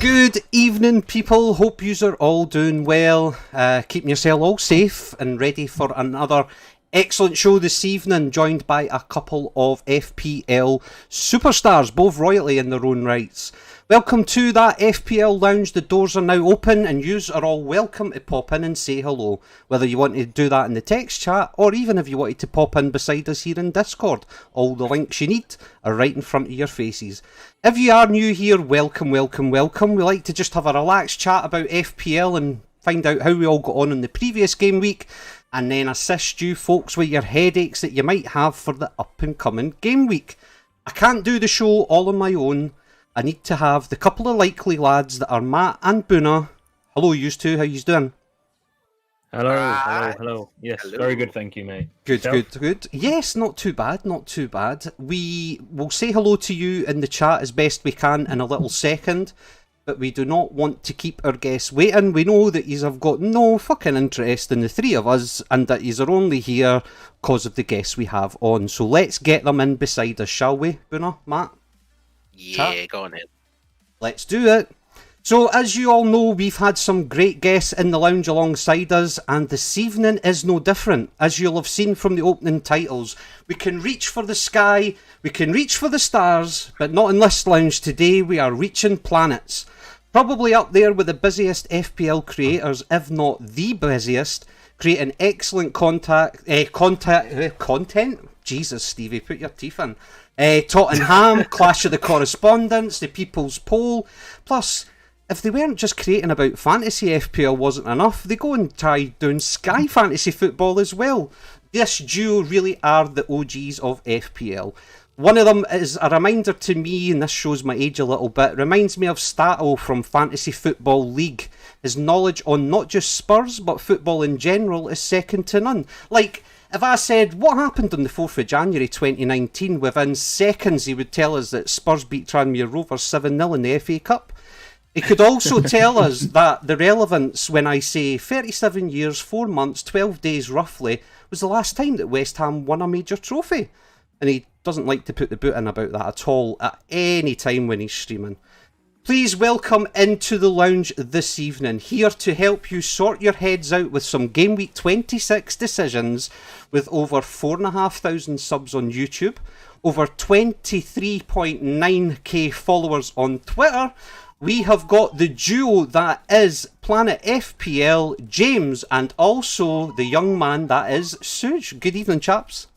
Good evening, people. Hope yous are all doing well, keeping yourself all safe and ready for another excellent show this evening, joined by a couple of FPL superstars, both royalty in their own rights. Welcome to that FPL lounge. The doors are now open and yous are all welcome to pop in and say hello, whether you want to do that in the text chat or even if you wanted to pop in beside us here in Discord. All the links you need are right in front of your faces. If you are new here, welcome, welcome, welcome. We like to just have a relaxed chat about FPL and find out how we all got on in the previous game week, and then assist you folks with your headaches that you might have for the up and coming game week. I can't do the show all on my own. I need to have the couple of likely lads that are Matt and Boona. Hello, yous two, how yous doing? Hello. Yes, Hello. very good, thank you, mate. Good, Yourself? good. Yes, not too bad. We will say hello to you in the chat as best we can in a little second, but we do not want to keep our guests waiting. We know that yous have got no fucking interest in the three of us, and that yous are only here because of the guests we have on. So let's get them in beside us, shall we, Boona, Matt? Yeah, go on then. Let's do it. So, as you all know, we've had some great guests in the lounge alongside us, and this evening is no different. As you'll have seen from the opening titles, we can reach for the sky, we can reach for the stars, but not in this lounge today. We are reaching planets. Probably up there with the busiest FPL creators, if not the busiest, creating excellent content. Jesus, Stevie, put your teeth in. Tottenham, Clash of the Correspondents, the People's Poll, plus if they weren't just creating about fantasy FPL wasn't enough, they go and try doing Sky Fantasy Football as well. This duo really are the OGs of FPL. One of them is a reminder to me, and this shows my age a little bit, reminds me of Stato from Fantasy Football League. His knowledge on not just Spurs, but football in general is second to none. Like, if I said, what happened on the 4th of January 2019, within seconds he would tell us that Spurs beat Tranmere Rovers 7-0 in the FA Cup. He could also tell us that the relevance when I say 37 years, 4 months, 12 days roughly, was the last time that West Ham won a major trophy. And he doesn't like to put the boot in about that at all at any time when he's streaming. Please welcome into the lounge this evening, here to help you sort your heads out with some Game Week 26 decisions, with over 4,500 subs on YouTube, over 23.9k followers on Twitter. We have got the duo that is Planet FPL James, and also the young man that is Suj. Good evening, chaps.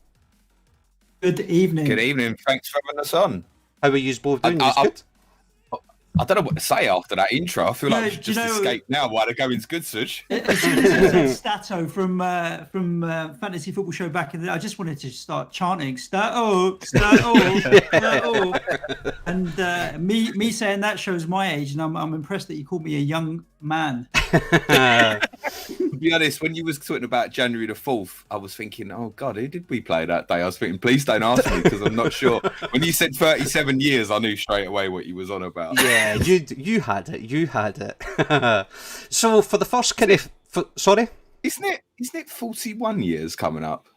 Good evening. Good evening. Thanks for having us on. How are you both doing? Good? I don't know what to say after that intro. I feel like we should just escape now while the going's good, Suj. As soon as I said Stato from Fantasy Football Show back in the day, I just wanted to start chanting Stato. And me saying that shows my age, and I'm impressed that you called me a young man. To be honest, when you was talking about January the 4th, I was thinking, oh God, who did we play that day? I was thinking, please don't ask me, because I'm not sure. When you said 37 years, I knew straight away what you was on about. Yeah, you had it. So for the first kind of... sorry? Isn't it 41 years coming up?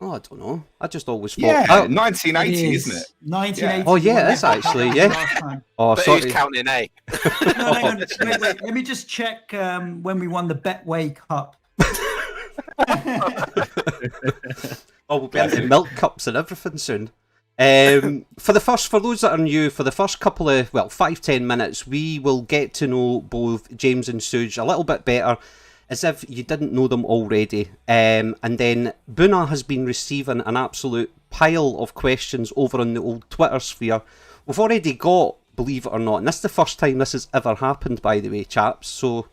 Oh, I don't know. I just always thought... Yeah, 1980, isn't it? 1980. Oh, yeah, it is actually, yeah. Oh, But sorry. who's counting, eh? No, hang on. Wait. Let me just check when we won the Betway Cup. Oh, we'll be into milk cups and everything soon. For those that are new, for the first couple of 5-10 minutes, we will get to know both James and Suj a little bit better, as if you didn't know them already. And then Boona has been receiving an absolute pile of questions over on the old Twitter sphere. We've already got, believe it or not, and this is the first time this has ever happened, by the way, chaps, so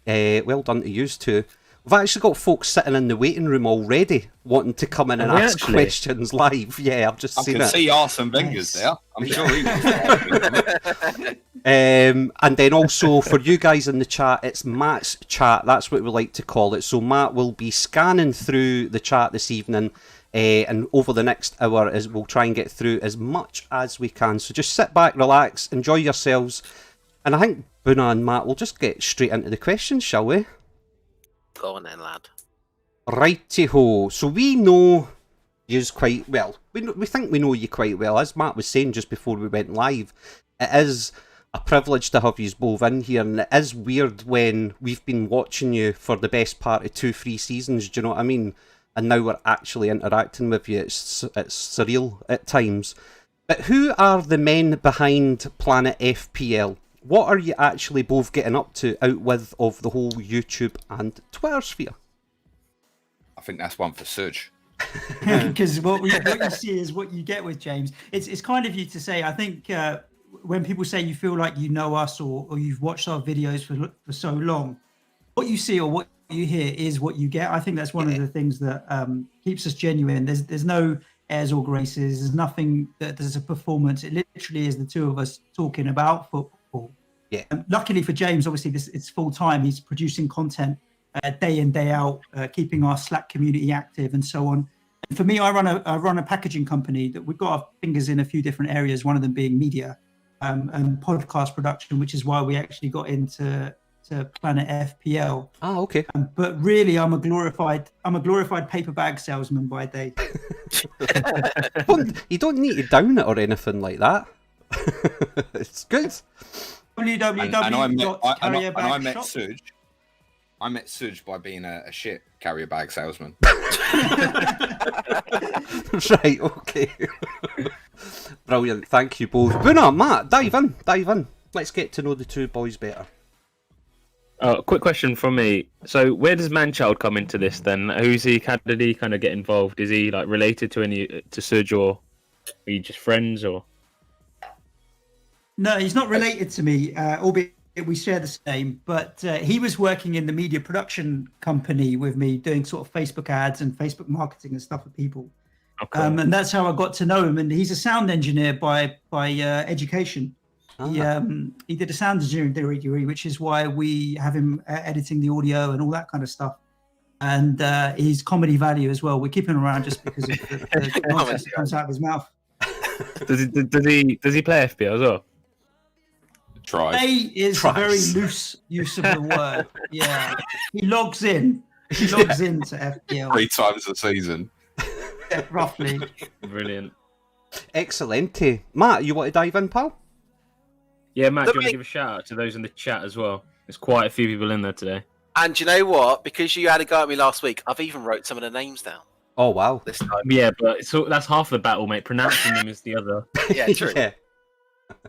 well done to yous two. We've actually got folks sitting in the waiting room already wanting to come in and ask questions live. Yeah, I've just seen it. I can see Arsene Wenger's there. I'm sure he was. And then also for you guys in the chat, it's Matt's chat. That's what we like to call it. So Matt will be scanning through the chat this evening, and over the next hour we'll try and get through as much as we can. So just sit back, relax, enjoy yourselves. And I think Boona and Matt will just get straight into the questions, shall we? Go on then, lad. Righty-ho. So we know yous quite well. We think we know you quite well. As Matt was saying just before we went live, it is a privilege to have yous both in here, and it is weird when we've been watching you for the best part of 2-3 seasons, do you know what I mean? And now we're actually interacting with you. It's surreal at times. But who are the men behind Planet FPL? What are you actually both getting up to out with of the whole YouTube and Twitter sphere? I think that's one for Suj. Because what you see is what you get with James. It's kind of you to say, I think when people say you feel like you know us or you've watched our videos for so long, what you see or what you hear is what you get. I think that's one of the things that keeps us genuine. There's no airs or graces. There's nothing that there's a performance. It literally is the two of us talking about football. Yeah. Luckily for James, obviously it's full time. He's producing content day in, day out, keeping our Slack community active and so on. And for me, I run a packaging company that we've got our fingers in a few different areas, one of them being media and podcast production, which is why we actually got into Planet FPL. Ah, okay. But really, I'm a glorified paper bag salesman by day. You don't need to down it or anything like that. It's good. www.carrierbagshop. I met Suj by being a shit carrier bag salesman. Right, okay. Brilliant, thank you both. Boona, Matt, dive in. Let's get to know the two boys better. Quick question from me. So, where does Manchild come into this then? Who's he? How did he kind of get involved? Is he like related to Suj, or are you just friends? Or no, he's not related to me. Albeit we share the same. But he was working in the media production company with me, doing sort of Facebook ads and Facebook marketing and stuff for people. okay. And that's how I got to know him. And he's a sound engineer by education. He did a sound engineering degree, which is why we have him editing the audio and all that kind of stuff. And his comedy value as well. We keep him around just because of the nonsense that comes out of his mouth. Does he play FPL as well? Tries. Play is a very loose use of the word. Yeah, he logs in. He logs into FPL 3 times a season. yeah, roughly. Brilliant. Excellent. Matt, you want to dive in, pal? Yeah, Matt, do you want to give a shout out to those in the chat as well? There's quite a few people in there today. And you know what? Because you had a go at me last week, I've even wrote some of the names down Oh, wow. this time. Yeah, but that's half the battle, mate. Pronouncing them is the other. Yeah, true. Yeah.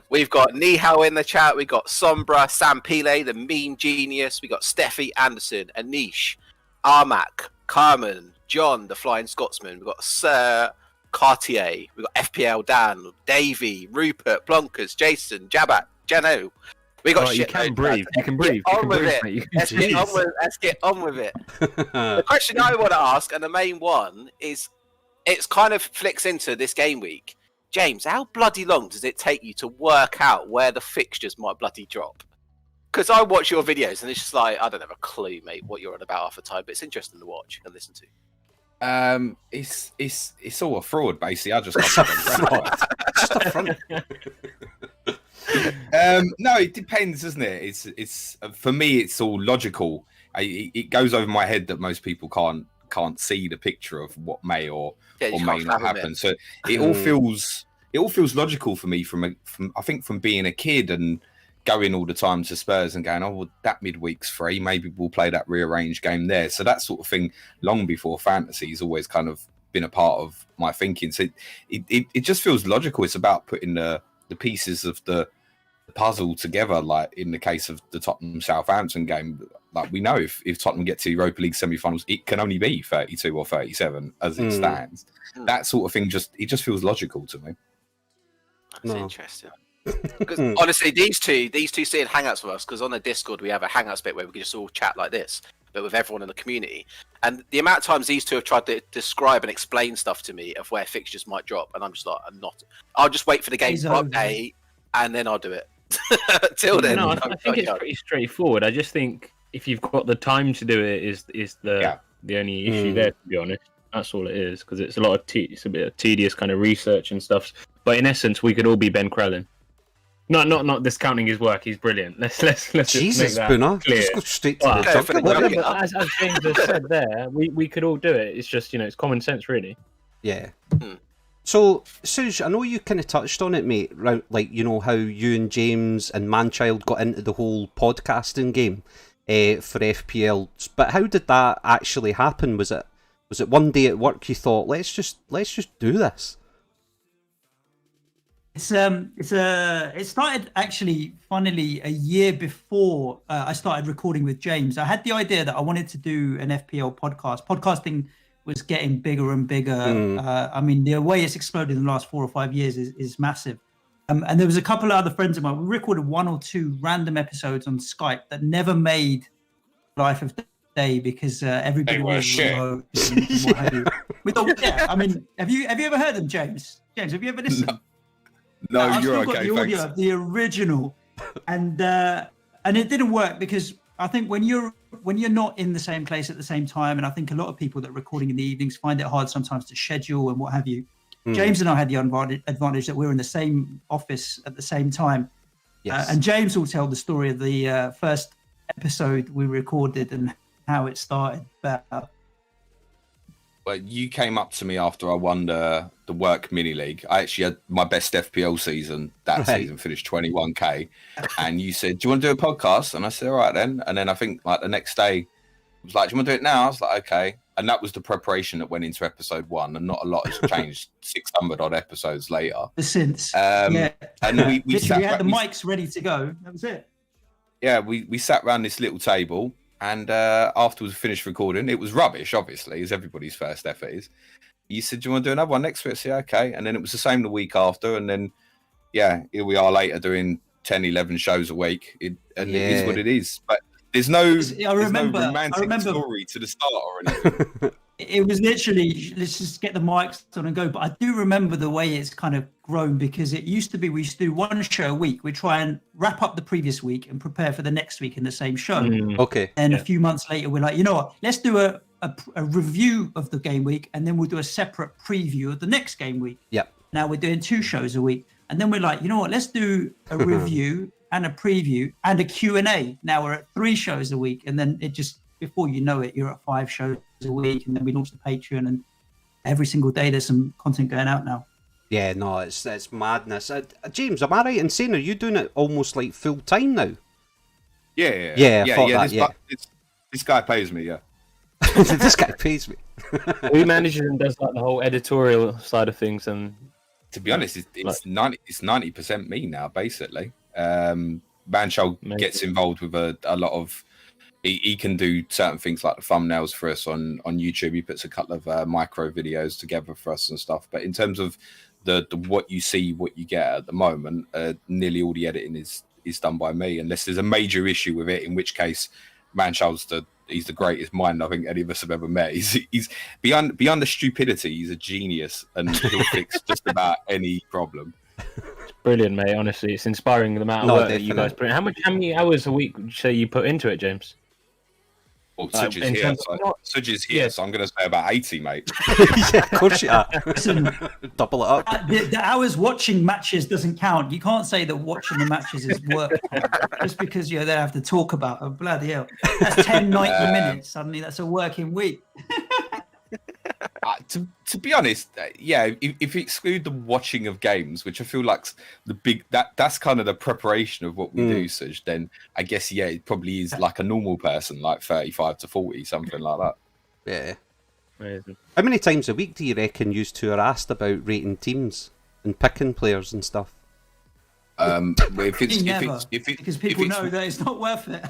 We've got Nihao in the chat. We've got Sombra, Sam Pile, the meme genius. We've got Steffi Anderson, Anish, Armac, Carmen, John, the flying Scotsman. We've got Sir Cartier. We've got FPL Dan, Davey, Rupert, Blonkers, Jason, Jabat, Jeno. We got You shit. can breathe. You can breathe. Get You on can with breathe, it. mate. Let's get on with it. The question I want to ask, and the main one, is it's kind of flicks into this game week. James, how bloody long does it take you to work out where the fixtures might bloody drop? Because I watch your videos and it's just like, I don't have a clue, mate, what you're on about half the time, but it's interesting to watch and listen to. It's all a fraud, basically. I just Just a front. no, it depends, doesn't it? It's for me, it's all logical. It goes over my head that most people can't see the picture of what may or may not happen. So it all feels logical for me from I think from being a kid and going all the time to Spurs and going, oh, well, that midweek's free. Maybe we'll play that rearranged game there. So that sort of thing, long before fantasy, has always kind of been a part of my thinking. So it just feels logical. It's about putting the pieces of the puzzle together. Like in the case of the Tottenham Southampton game, like we know if Tottenham get to Europa League semi-finals, it can only be 32 or 37 as it stands. That sort of thing just feels logical to me. That's interesting. Because honestly, these two sit in hangouts with us, because on the Discord we have a hangouts bit where we can just all chat like this, but with everyone in the community. And the amount of times these two have tried to describe and explain stuff to me of where fixtures might drop, and I'm just like, I'll just wait for the game to update and then I'll do it. Till then, no, I think it's pretty straightforward. I just think if you've got the time to do it, is the only issue there. To be honest, that's all it is, because it's a lot of it's a bit of tedious kind of research and stuff. But in essence, we could all be Ben Crellin. Not discounting his work. He's brilliant. Let's Jesus, just make that Boona, clear. just go straight to the jugular. As James has said there, we could all do it. It's just it's common sense, really. Yeah. So, Suj, I know you kind of touched on it, mate, right? Like, how you and James and Manchild got into the whole podcasting game for FPL. But how did that actually happen? Was it one day at work you thought, let's just do this? It started actually, funnily, a year before I started recording with James. I had the idea that I wanted to do an FPL podcast. Podcasting was getting bigger and bigger. I mean, the way it's exploded in the last 4 or 5 years is massive. And there was a couple of other friends of mine. We recorded 1 or 2 random episodes on Skype that never made Life of Day because everybody was remote and what have you. We thought, I mean, have you ever heard them, James? James, have you ever listened? No, I've you're still got okay. the audio Thanks. of the original, and it didn't work because I think when you're not in the same place at the same time, and I think a lot of people that are recording in the evenings find it hard sometimes to schedule and what have you. James and I had the advantage that we were in the same office at the same time. Yes. And James will tell the story of the first episode we recorded and how it started. Well, you came up to me after I won the work mini league. I actually had my best FPL season that season, finished 21k, and you said, "Do you want to do a podcast?" And I said, "All right then." And then I think like the next day, it was like, "Do you want to do it now?" I was like, "Okay." And that was the preparation that went into episode 1, and not a lot has changed 600 odd episodes later. Since and we had the mics ready to go. That was it. Yeah, we sat around this little table. And afterwards, finished recording. It was rubbish, obviously, as everybody's first effort is. You said, "Do you want to do another one next week?" I said, "Okay." And then it was the same the week after. And then, yeah, here we are later doing 10, 11 shows a week. It is what it is. But there's no romantic story to the start or anything. It was literally, let's just get the mics on and go. But I do remember the way it's kind of grown, because it used to be we used to do one show a week. We try and wrap up the previous week and prepare for the next week in the same show. Okay. And a few months later, we're like, you know what? Let's do a review of the game week, and then we'll do a separate preview of the next game week. Yep. Now we're doing 2 shows a week. And then we're like, you know what? Let's do a review and a preview and a Q&A. Now we're at 3 shows a week. And then it just, before you know it, you're at 5 shows a week. And then we launched the Patreon, and every single day there's some content going out now. Yeah, no, it's madness. James, am I right in saying, are you doing it almost like full time now? Yeah. This guy pays me, yeah. This guy pays me. Who manages and does like the whole editorial side of things? And to be honest, it's 90% me now, basically. Manchal gets involved with a lot of. He can do certain things like the thumbnails for us on YouTube. He puts a couple of micro videos together for us and stuff. But in terms of the what you see, what you get at the moment, nearly all the editing is done by me, unless there's a major issue with it, in which case Manchal's he's the greatest mind I think any of us have ever met. He's beyond the stupidity. He's a genius, and he'll fix just about any problem. It's brilliant, mate. Honestly, it's inspiring the amount of work that you guys put in. How many hours a week would you say you put into it, James? Well, Suj is here, so I'm going to say about 80, mate. Yeah, of course you are. Listen, double it up. The hours watching matches doesn't count. You can't say that watching the matches is work just because you're there have to talk about it. Bloody hell. That's 90 minutes. Suddenly that's a working week. To be honest, yeah, if you exclude the watching of games, which I feel like that's kind of the preparation of what we do, Suj, then I guess, yeah, it probably is like a normal person, like 35 to 40, something like that. Yeah. Amazing. How many times a week do you reckon you two are asked about rating teams and picking players and stuff? Because people know that it's not worth it.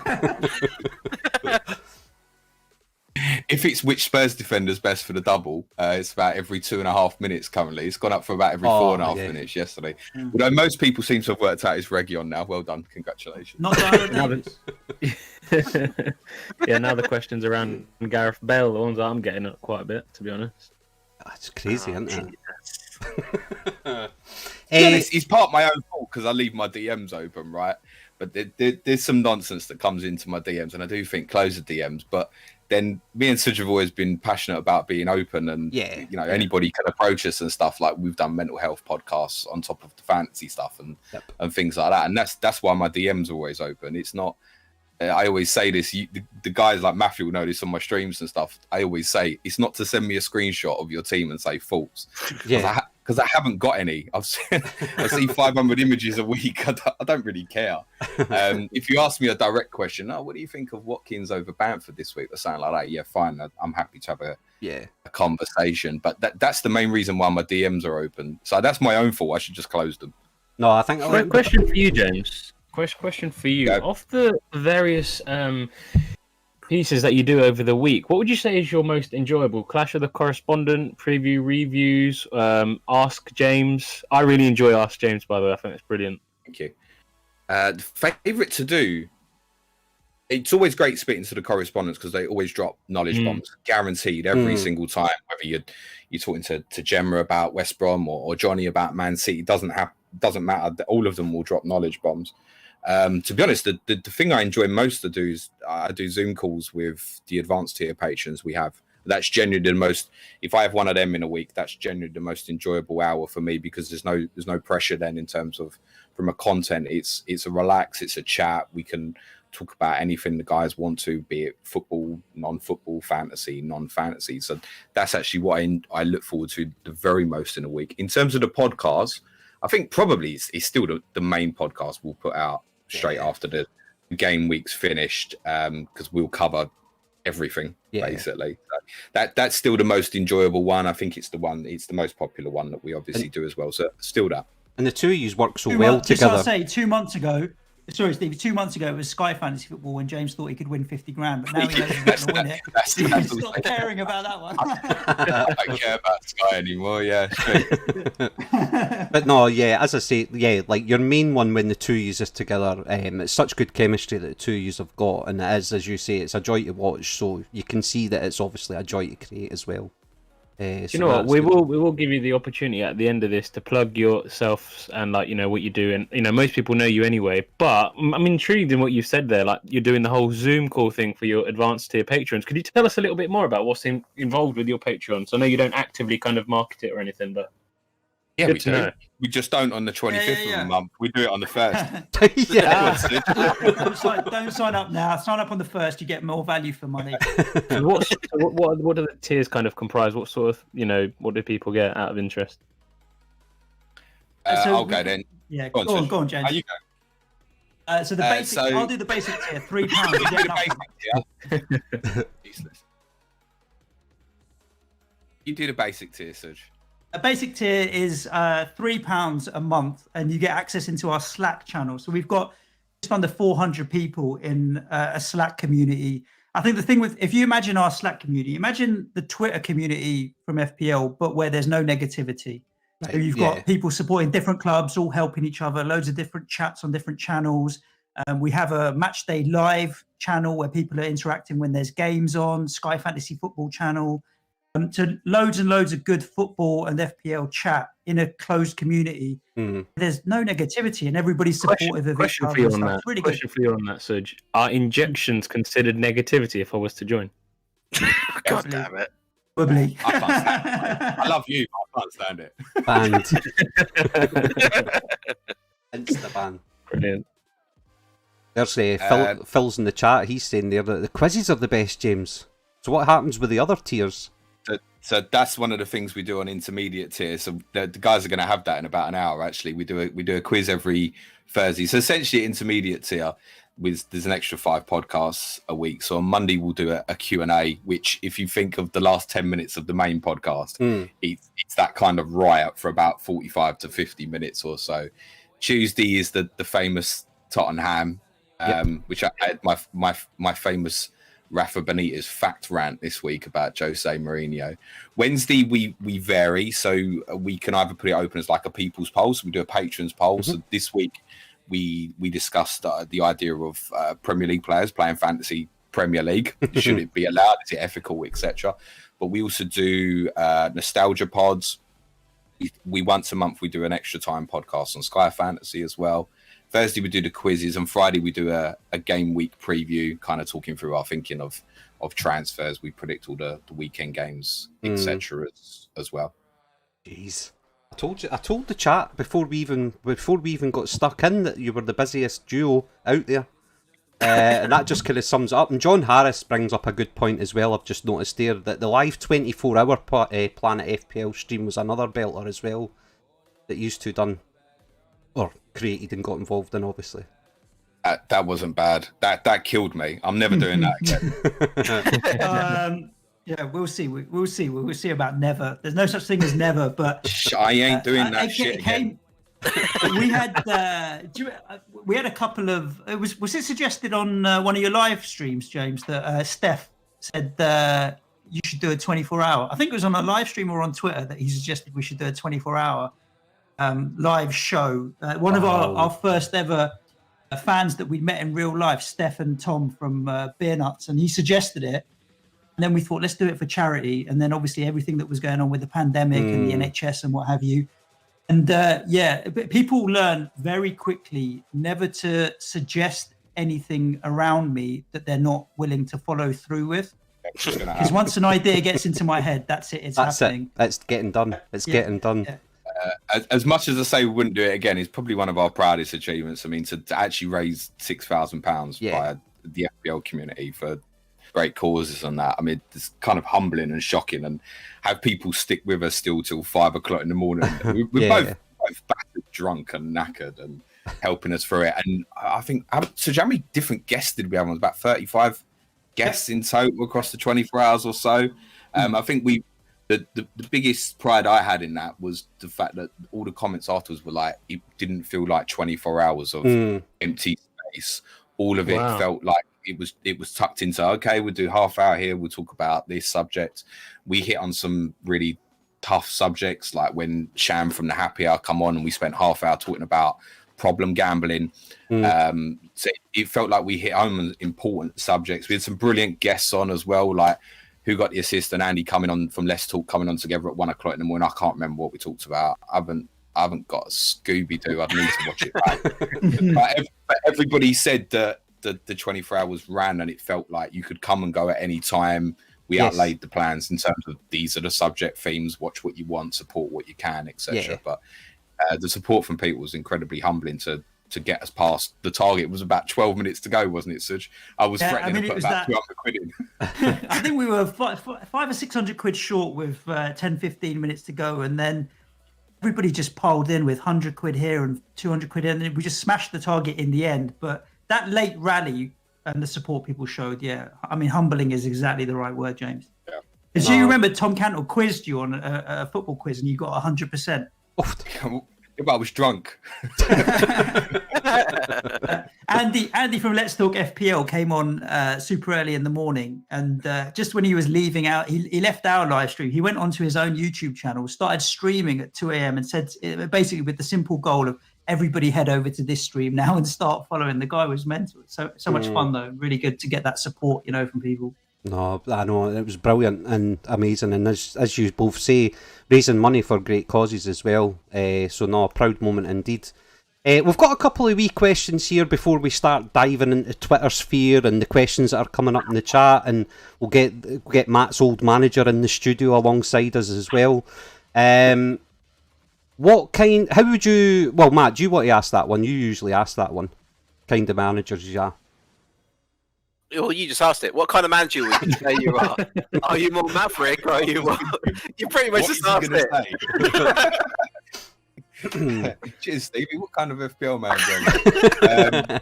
If it's which Spurs defender's best for the double, it's about every 2.5 minutes currently. It's gone up for about every 4.5 minutes yesterday. Although most people seem to have worked out his Region now. Well done. Congratulations. Not Yeah, now the questions around Gareth Bale, the ones that I'm getting at quite a bit, to be honest. That's crazy, isn't it? It's part of my own fault because I leave my DMs open, right? But there's some nonsense that comes into my DMs, and I do think close the DMs, but then me and Suj have always been passionate about being open, and anybody can approach us and stuff. Like we've done mental health podcasts on top of the fantasy stuff and things like that, and that's why my DMs are always open. It's not. I always say this. The guys like Matthew will know this on my streams and stuff. I always say it's not to send me a screenshot of your team and say false, because I haven't got any. I see 500 images a week. I don't really care. If you ask me a direct question, what do you think of Watkins over Bamford this week or something like that? Yeah, fine. I'm happy to have a conversation. But that's the main reason why my DMs are open. So that's my own fault. I should just close them. No, I think. Question for you, James. Question for you. Yeah. Of the various pieces that you do over the week, what would you say is your most enjoyable? Clash of the Correspondent, preview, reviews, Ask James. I really enjoy Ask James, by the way. I think it's brilliant. Thank you. The favourite to do, it's always great speaking to the correspondents because they always drop knowledge bombs, guaranteed every single time. Whether you're talking to Gemma about West Brom or Johnny about Man City, doesn't matter. All of them will drop knowledge bombs. To be honest, the thing I enjoy most to do is I do Zoom calls with the advanced tier patrons we have. That's genuinely the most. If I have one of them in a week, that's genuinely the most enjoyable hour for me, because there's no pressure then in terms of from a content. It's a relax, it's a chat. We can talk about anything the guys want to, be it football, non-football, fantasy, non-fantasy. So that's actually what I look forward to the very most in a week. In terms of the podcast, I think probably it's still the main podcast we'll put out straight after the game week's finished, because we'll cover everything basically. So that's still the most enjoyable one. I think it's the most popular one that we obviously do as well. So still that. And the two of you work so well together. Just to say, 2 months ago, sorry, Steve, 2 months ago it was Sky Fantasy Football when James thought he could win 50 grand, but now he knows he's not going to win it. He's not caring about that one. I don't care about Sky anymore, But no, as I say, like your main one when the two of you is together, it's such good chemistry that the two of you have got, and it is, as you say, it's a joy to watch, so you can see that it's obviously a joy to create as well. You know what? We will give you the opportunity at the end of this to plug yourself and what you do, and most people know you anyway. But I'm intrigued in what you said there. Like you're doing the whole Zoom call thing for your advanced tier patrons. Could you tell us a little bit more about what's involved with your Patreon? So I know you don't actively kind of market it or anything, but we do. Know. We just don't on the 25th of the month. We do it on the 1st. Don't sign up now. Sign up on the 1st. You get more value for money. So what do the tiers kind of comprise? What sort of, what do people get out of interest? I'll go then. Yeah, go on, James. You go. So the basic, I'll do the basic tier, £3. Useless. You do the basic tier, Suj. A basic tier is £3 a month, and you get access into our Slack channel. So we've got just under 400 people in a Slack community. I think the thing if you imagine our Slack community, imagine the Twitter community from FPL, but where there's no negativity. So you've got people supporting different clubs, all helping each other, loads of different chats on different channels. We have a Match Day Live channel where people are interacting when there's games on, Sky Fantasy Football channel. To loads and loads of good football and FPL chat in a closed community. There's no negativity and everybody's supportive of each other. Question for you on that, Suj. Are injections considered negativity if I was to join? God damn it. Probably. I can't stand it. I love you, but I can't stand it. Banned. Insta ban. Brilliant. There's Phil's in the chat. He's saying there that the quizzes are the best, James. So what happens with the other tiers? So that's one of the things we do on intermediate tier. So the guys are going to have that in about an hour. Actually, we do a quiz every Thursday. So essentially, intermediate tier there's an extra 5 podcasts a week. So on Monday we'll do a Q&A, which if you think of the last 10 minutes of the main podcast, it's that kind of riot for about 45 to 50 minutes or so. Tuesday is the famous Tottenham, which I had my famous Rafa Benitez fact rant this week about Jose Mourinho. Wednesday we vary, so we can either put it open as like a people's poll, so we do a patrons poll. So this week we discussed the idea of Premier League players playing fantasy Premier League. Should it be allowed? Is it ethical, etc.? But we also do nostalgia pods. We once a month we do an extra time podcast on Sky Fantasy as well. Thursday we do the quizzes, and Friday we do a game week preview, kind of talking through our thinking of transfers. We predict all the weekend games, etc. as well. Jeez, I told the chat before we even got stuck in that you were the busiest duo out there, and that just kind of sums it up. And John Harris brings up a good point as well. I've just noticed there that the live 24-hour Planet FPL stream was another belter as well that used to done. Or created and got involved in, obviously. That wasn't bad. That killed me. I'm never doing that again. We'll see. We'll see about never. There's no such thing as never. But I ain't doing that shit again. We had a couple of. Was it suggested on one of your live streams, James, that Steph said you should do a 24-hour? I think it was on a live stream or on Twitter that he suggested we should do a 24-hour. Live show. One of our first ever fans that we'd met in real life, Steph and Tom from Beer Nuts, and he suggested it. And then we thought, let's do it for charity. And then obviously everything that was going on with the pandemic and the NHS and what have you, And but people learn very quickly never to suggest anything around me that they're not willing to follow through with. Because once an idea gets into my head, that's it. It's happening. It's getting done. It's getting done. Yeah. As much as I say we wouldn't do it again, it's probably one of our proudest achievements. I mean, to actually raise £6,000 by the FPL community for great causes and that. I mean, it's kind of humbling and shocking, and have people stick with us still till 5 o'clock in the morning. We're both battered, drunk, and knackered, and helping us through it. And I think, so how many different guests did we have? It was about 35 guests in total across the 24 hours or so. I think the biggest pride I had in that was the fact that all the comments afterwards were like, it didn't feel like 24 hours of empty space. All of it felt like it was tucked into, okay, we'll do half hour here, we'll talk about this subject. We hit on some really tough subjects, like when Sham from the Happy Hour come on and we spent half hour talking about problem gambling. So it felt like we hit home important subjects. We had some brilliant guests on as well, like Who Got the Assist and Andy coming on from Let's Talk, coming on together at 1 o'clock in the morning. I can't remember what we talked about. I haven't got a Scooby-Doo. I'd need to watch it back. but everybody said that the 24 hours ran and it felt like you could come and go at any time. We outlaid the plans in terms of these are the subject themes, watch what you want, support what you can, etc. But the support from people was incredibly humbling to get us past the target. It was about 12 minutes to go, wasn't it, Suj? I was threatening to put about 200 quid in. I think we were 500 or 600 quid short with 10, 15 minutes to go. And then everybody just piled in with 100 quid here and 200 quid in. And we just smashed the target in the end. But that late rally and the support people showed, I mean, humbling is exactly the right word, James. Yeah. Because you remember Tom Cantwell quizzed you on a football quiz and you got 100%. I was drunk. Andy from Let's Talk FPL came on super early in the morning, and just when he was leaving out, he left our live stream. He went onto his own YouTube channel, started streaming at 2 a.m. and said, basically with the simple goal of everybody head over to this stream now and start following. The guy was mental. So much fun though. Really good to get that support, from people. No, I know, it was brilliant and amazing, and as you both say, raising money for great causes as well. So a proud moment indeed. We've got a couple of wee questions here before we start diving into Twitter sphere and the questions that are coming up in the chat, and we'll get Matt's old manager in the studio alongside us as well. How would you? Well, Matt, do you want to ask that one? You usually ask that one. Kind of managers you are. Well, you just asked it. What kind of manager would you say you are? Are you more Maverick or are you more... You pretty much just asked it. Cheers, Stevie. What kind of FPL manager?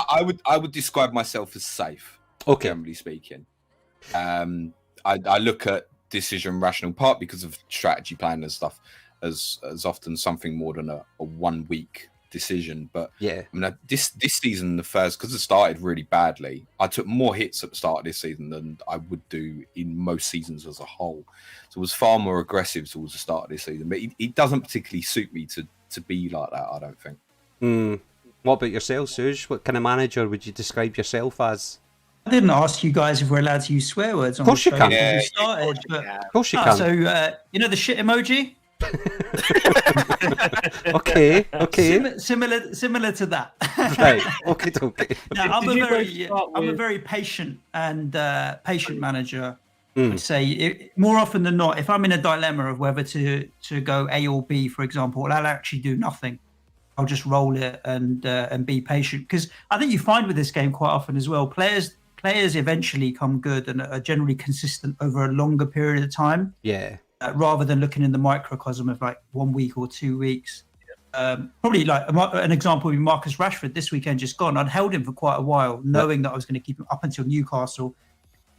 I would describe myself as safe, generally speaking. I look at decision rational part because of strategy plan and stuff as often something more than a 1 week decision. But I mean, this season, the first, because it started really badly, I took more hits at the start of this season than I would do in most seasons as a whole. So it was far more aggressive towards the start of this season. But it doesn't particularly suit me to be like that, I don't think. What about yourself, Suj? What kind of manager would you describe yourself as? I didn't ask you guys if we're allowed to use swear words on the show. Of course you can. Of course you can. So, the shit emoji? Okay. Similar to that. Right. Okay. Now, I'm a very patient and patient manager. I'd say more often than not, if I'm in a dilemma of whether to go A or B, for example, I'll actually do nothing. I'll just roll it and be patient, because I think you find with this game quite often as well, players eventually come good and are generally consistent over a longer period of time. Yeah. Rather than looking in the microcosm of like 1 week or 2 weeks. Probably like an example would be Marcus Rashford this weekend just gone. I'd held him for quite a while, knowing that I was going to keep him up until Newcastle,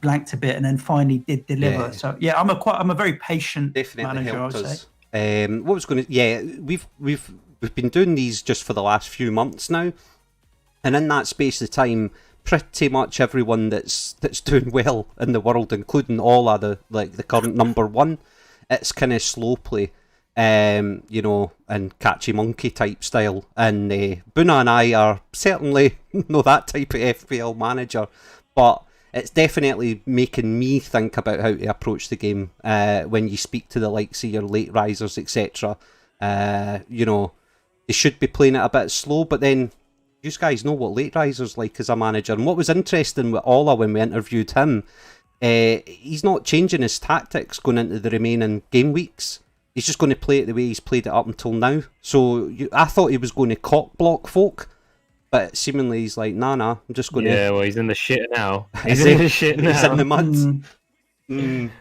blanked a bit, and then finally did deliver. So I'm a very patient manager, I would say. What was going to? We've been doing these just for the last few months now, and in that space of time, pretty much everyone that's doing well in the world, including all of the current number one, it's kind of slow play, and catchy monkey type style. And Buna and I are certainly not that type of FPL manager, but it's definitely making me think about how to approach the game when you speak to the likes of your late risers, etc. You know, they should be playing it a bit slow, but then you guys know what late riser's like as a manager. And what was interesting with Ola when we interviewed him, he's not changing his tactics going into the remaining game weeks. He's just going to play it the way he's played it up until now. So I thought he was going to cock block folk, but seemingly he's like, nah, I'm just going to... Yeah, well, he's in the shit now. He's in the shit now. He's in the mud.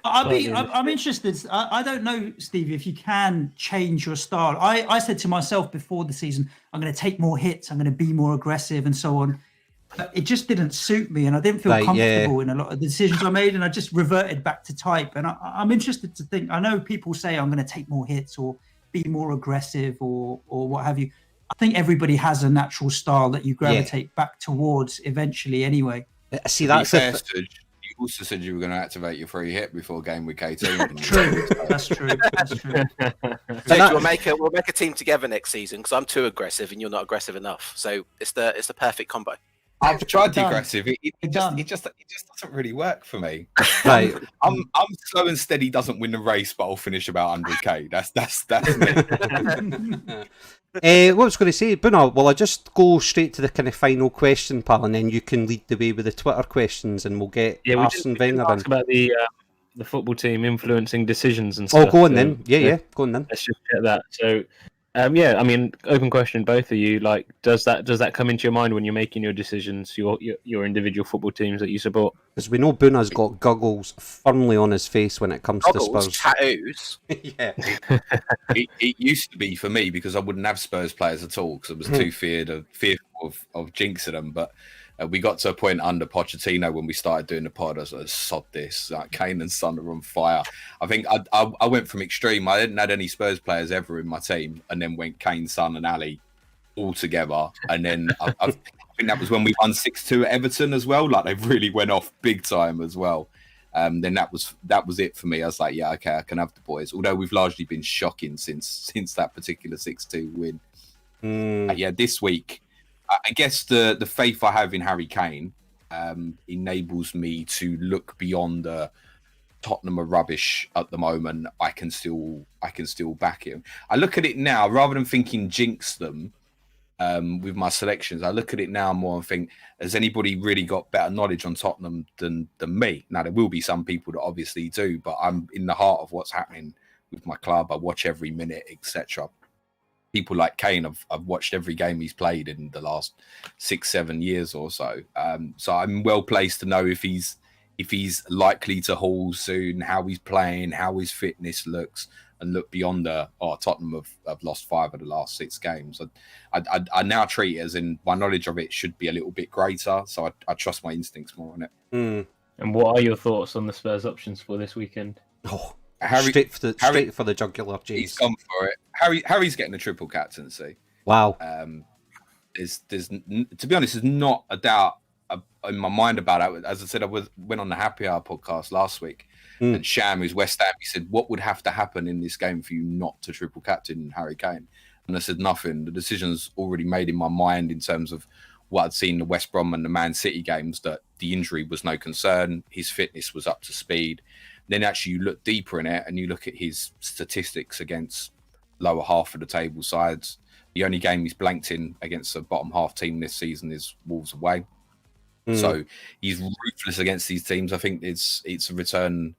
I'm interested. I don't know, Steve, if you can change your style. I said to myself before the season, I'm going to take more hits, I'm going to be more aggressive and so on. But it just didn't suit me, and I didn't feel comfortable in a lot of the decisions I made, and I just reverted back to type. And I'm interested to think, I know people say I'm going to take more hits or be more aggressive or what have you. I think everybody has a natural style that you gravitate back towards eventually anyway. See, that's you also said you were going to activate your free hit before game week 18. True. That's true. So we'll make a team together next season because I'm too aggressive and you're not aggressive enough. So it's the perfect combo. I've tried the aggressive. It just doesn't really work for me. Right. I'm slow and steady. Doesn't win the race, but I'll finish about 100k. That's me. What I was going to say, Bruno, will I just go straight to the kind of final question, pal, and then you can lead the way with the Twitter questions, and we'll get Arsene Wenger in. About the football team influencing decisions and stuff. Oh, go on then. Yeah, go on then. Let's just get that. So. I mean, open question, both of you. Like, does that come into your mind when you're making your decisions, your individual football teams that you support? Because we know Buna's got goggles firmly on his face when it comes to Spurs. Tattoos. Yeah. It used to be for me because I wouldn't have Spurs players at all because I was too fearful of jinxing them. But we got to a point under Pochettino when we started doing the pod. I was like, sod this. Like, Kane and Son are on fire. I think I went from extreme. I didn't have any Spurs players ever in my team, and then went Kane, Son, and Ali all together. And then I think that was when we won 6-2 at Everton as well. Like, they really went off big time as well. Then that was it for me. I was like, yeah, okay, I can have the boys. Although we've largely been shocking since that particular 6-2 win. Yeah, this week. I guess the faith I have in Harry Kane enables me to look beyond the Tottenham are rubbish at the moment. I can still back him. I look at it now rather than thinking jinx them with my selections. I look at it now more and think, has anybody really got better knowledge on Tottenham than me? Now, there will be some people that obviously do, but I'm in the heart of what's happening with my club. I watch every minute, etc. People like Kane, I've watched every game he's played in the last 6-7 years or so. So I'm well placed to know if he's likely to haul soon, how he's playing, how his fitness looks, and look beyond Tottenham have lost 5 of the last 6 games. I now treat it as in my knowledge of it should be a little bit greater, so I trust my instincts more on it. And what are your thoughts on the Spurs options for this weekend? Oh, straight for the jugular, James. He's gone for it. Harry's getting a triple captaincy. Wow. There's to be honest, there's not a doubt in my mind about it. As I said, went on the Happy Hour podcast last week, and Sham, who's West Ham, he said, what would have to happen in this game for you not to triple captain Harry Kane? And I said, nothing. The decision's already made in my mind in terms of what I'd seen the West Brom and the Man City games, that the injury was no concern. His fitness was up to speed. Then actually you look deeper in it and you look at his statistics against lower half of the table sides. The only game he's blanked in against a bottom half team this season is Wolves away. So he's ruthless against these teams. I think it's a return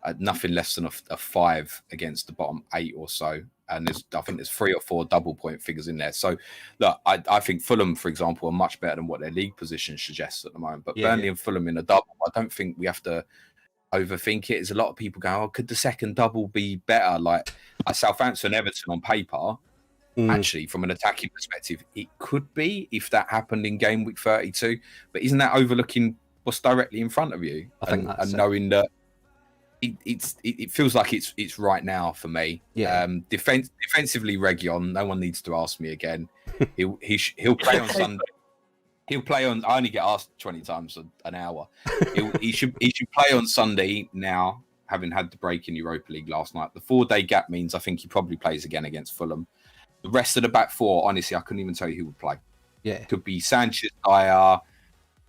at nothing less than a 5 against the bottom 8 or so. And I think there's 3 or 4 double point figures in there. So look, I think Fulham, for example, are much better than what their league position suggests at the moment. But Burnley and Fulham in a double, I don't think we have to overthink it. There's a lot of people going, could the second double be better? Like Southampton, Everton on paper, actually, from an attacking perspective, it could be if that happened in game week 32. But isn't that overlooking what's directly in front of you? And knowing that it feels like it's right now for me. Yeah. Defensively, Region, no one needs to ask me again. He'll play on Sunday. He'll play on. I only get asked 20 times an hour. He should play on Sunday now, having had the break in Europa League last night. The 4-day gap means I think he probably plays again against Fulham. The rest of the back 4, honestly, I couldn't even tell you who would play. Yeah, it could be Sanchez, Dyer,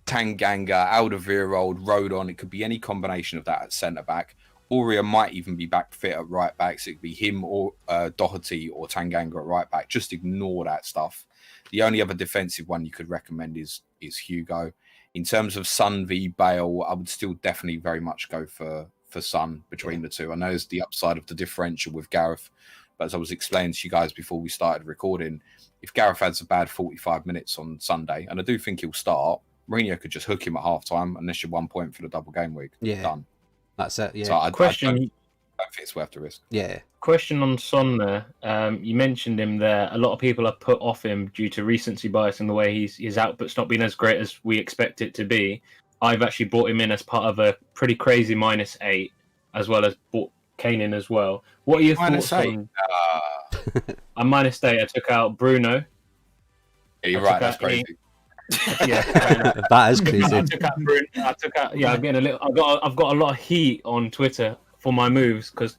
Tanganga, Alderweireld, Rodon. It could be any combination of that at centre back. Aurier might even be back fit at right back, so it could be him or Doherty or Tanganga at right back. Just ignore that stuff. The only other defensive one you could recommend is Hugo. In terms of Son v Bale, I would still definitely very much go for Son between the two. I know there's the upside of the differential with Gareth, but as I was explaining to you guys before we started recording, if Gareth has a bad 45 minutes on Sunday, and I do think he'll start, Mourinho could just hook him at half-time, and this should 1 point for the double game week. Yeah. Done. That's it, yeah. So I don't think it's worth the risk. Yeah. Question on Son there. You mentioned him there. A lot of people are put off him due to recency bias and the way his output's not been as great as we expect it to be. I've actually brought him in as part of a pretty crazy -8, as well as brought Kane in as well. What are your thoughts on... I'm -8. I took out Bruno. Yeah, you're right. That's crazy. Yeah, that is crazy. I took out. Yeah, I'm getting a little. I've got a lot of heat on Twitter for my moves because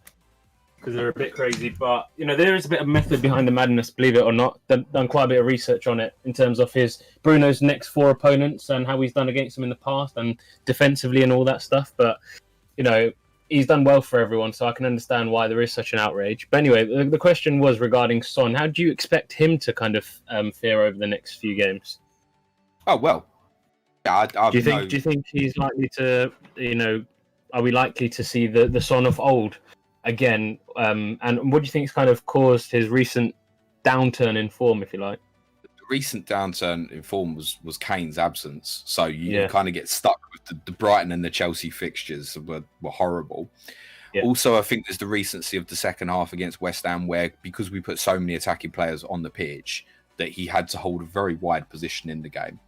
they're a bit crazy. But there is a bit of method behind the madness, believe it or not. Done quite a bit of research on it in terms of Bruno's next 4 opponents and how he's done against them in the past and defensively and all that stuff. But he's done well for everyone, so I can understand why there is such an outrage. But anyway, the question was regarding Son. How do you expect him to kind of fare over the next few games? Oh well. Yeah, do you think he's likely to? Are we likely to see the Son of old again? And what do you think's kind of caused his recent downturn in form, if you like? The recent downturn in form was Kane's absence. So you kind of get stuck with the Brighton and the Chelsea fixtures were horrible. Yeah. Also, I think there's the recency of the second half against West Ham, where because we put so many attacking players on the pitch, that he had to hold a very wide position in the game.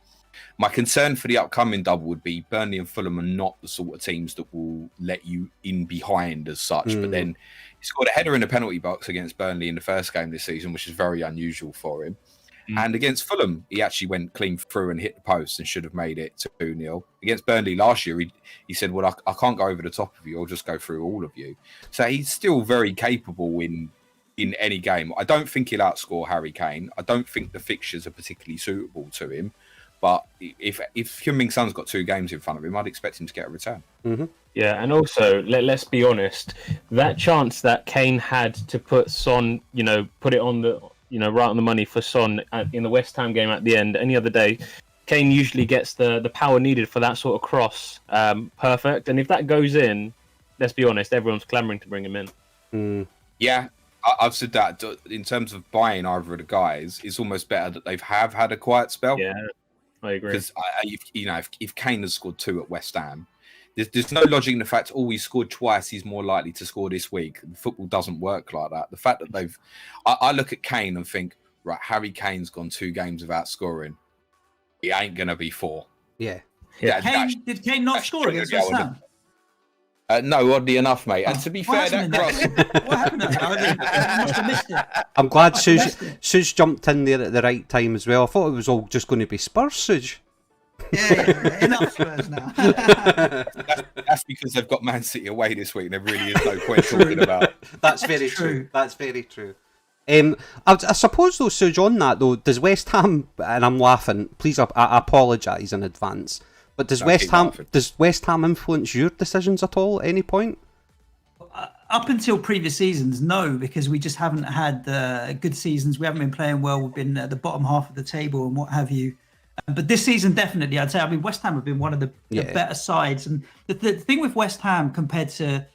My concern for the upcoming double would be Burnley and Fulham are not the sort of teams that will let you in behind as such. But then he scored a header in the penalty box against Burnley in the first game this season, which is very unusual for him. And against Fulham, he actually went clean through and hit the post and should have made it 2-0. Against Burnley last year, he said, well, I can't go over the top of you. I'll just go through all of you. So he's still very capable in any game. I don't think he'll outscore Harry Kane. I don't think the fixtures are particularly suitable to him. But if Heung-min Son's got 2 games in front of him, I'd expect him to get a return. Mm-hmm. Yeah, and also, let's be honest, that chance that Kane had to put Son, put it on the, right on the money for Son in the West Ham game at the end, any other day, Kane usually gets the power needed for that sort of cross perfect. And if that goes in, let's be honest, everyone's clamouring to bring him in. Yeah. I've said that in terms of buying either of the guys, it's almost better that they've had a quiet spell. Yeah, I agree. Because if Kane has scored 2 at West Ham, there's no logic in the fact, he scored twice, he's more likely to score this week. Football doesn't work like that. The fact that I look at Kane and think, right, Harry Kane's gone 2 games without scoring. It ain't gonna be 4. Yeah. Did Kane not score against West Ham? No, oddly enough, mate. And to be fair, that cross... What happened there? I must have missed it. I'm glad Suj jumped in there at the right time as well. I thought it was all just going to be Spurs, Suj. Yeah. Enough Spurs now. That's because they've got Man City away this week. There really is no point talking about it. That's very true. That's very true. I suppose, though, Suj, on that, though, does West Ham, and I'm laughing, please, I apologise in advance, but does West Ham influence your decisions at all at any point? Up until previous seasons, no, because we just haven't had good seasons. We haven't been playing well. We've been at the bottom half of the table and what have you. But this season, definitely, I'd say. I mean, West Ham have been one of the better sides. And the thing with West Ham compared to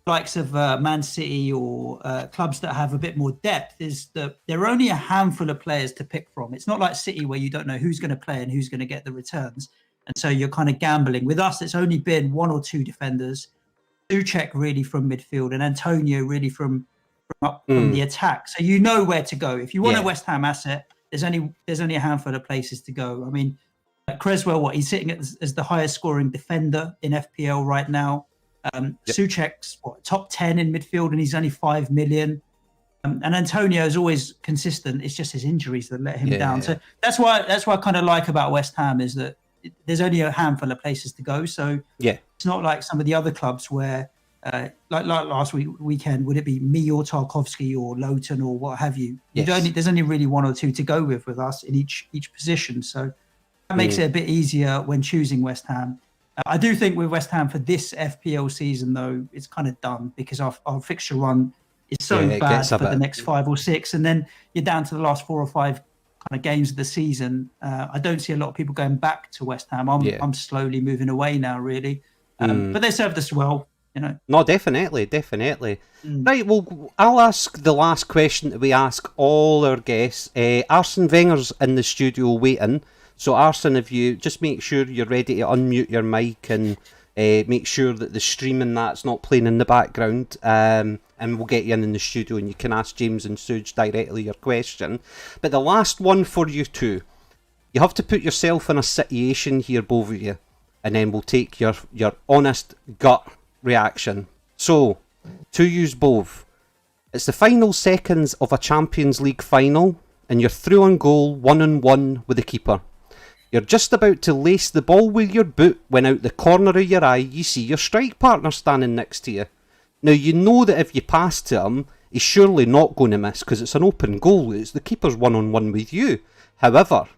likes of Man City or clubs that have a bit more depth is that there are only a handful of players to pick from. It's not like City where you don't know who's going to play and who's going to get the returns. And so you're kind of gambling. With us, it's only been 1 or 2 defenders. Suchek really from midfield and Antonio really from the attack. So you know where to go. If you want a West Ham asset, there's only a handful of places to go. I mean, Creswell, he's sitting as the highest scoring defender in FPL right now. Suchek's top 10 in midfield and he's only 5 million. And Antonio is always consistent. It's just his injuries that let him down. So that's what I kind of like about West Ham is that there's only a handful of places to go. So it's not like some of the other clubs where, like last weekend, would it be me or Tarkovsky or Lowton or what have you? There's only really 1 or 2 to go with us in each position. So that makes it a bit easier when choosing West Ham. I do think with West Ham for this FPL season, though, it's kind of done because our fixture run is so bad for the next 5 or 6, and then you're down to the last 4 or 5 kind of games of the season. I don't see a lot of people going back to West Ham. I'm slowly moving away now, really, but they served us well. No, definitely. Right, well, I'll ask the last question that we ask all our guests. Arsene Wenger's in the studio waiting. So, Arsene, if you just make sure you're ready to unmute your mic and make sure that the streaming that's not playing in the background, and we'll get you in the studio and you can ask James and Suj directly your question. But the last one for you two, you have to put yourself in a situation here, both of you, and then we'll take your honest gut reaction. So, to use both, it's the final seconds of a Champions League final and you're through on goal 1-on-1 with the keeper. You're just about to lace the ball with your boot when out the corner of your eye you see your strike partner standing next to you. Now you know that if you pass to him, he's surely not going to miss because it's an open goal. It's the keeper's 1-on-1 with you. However,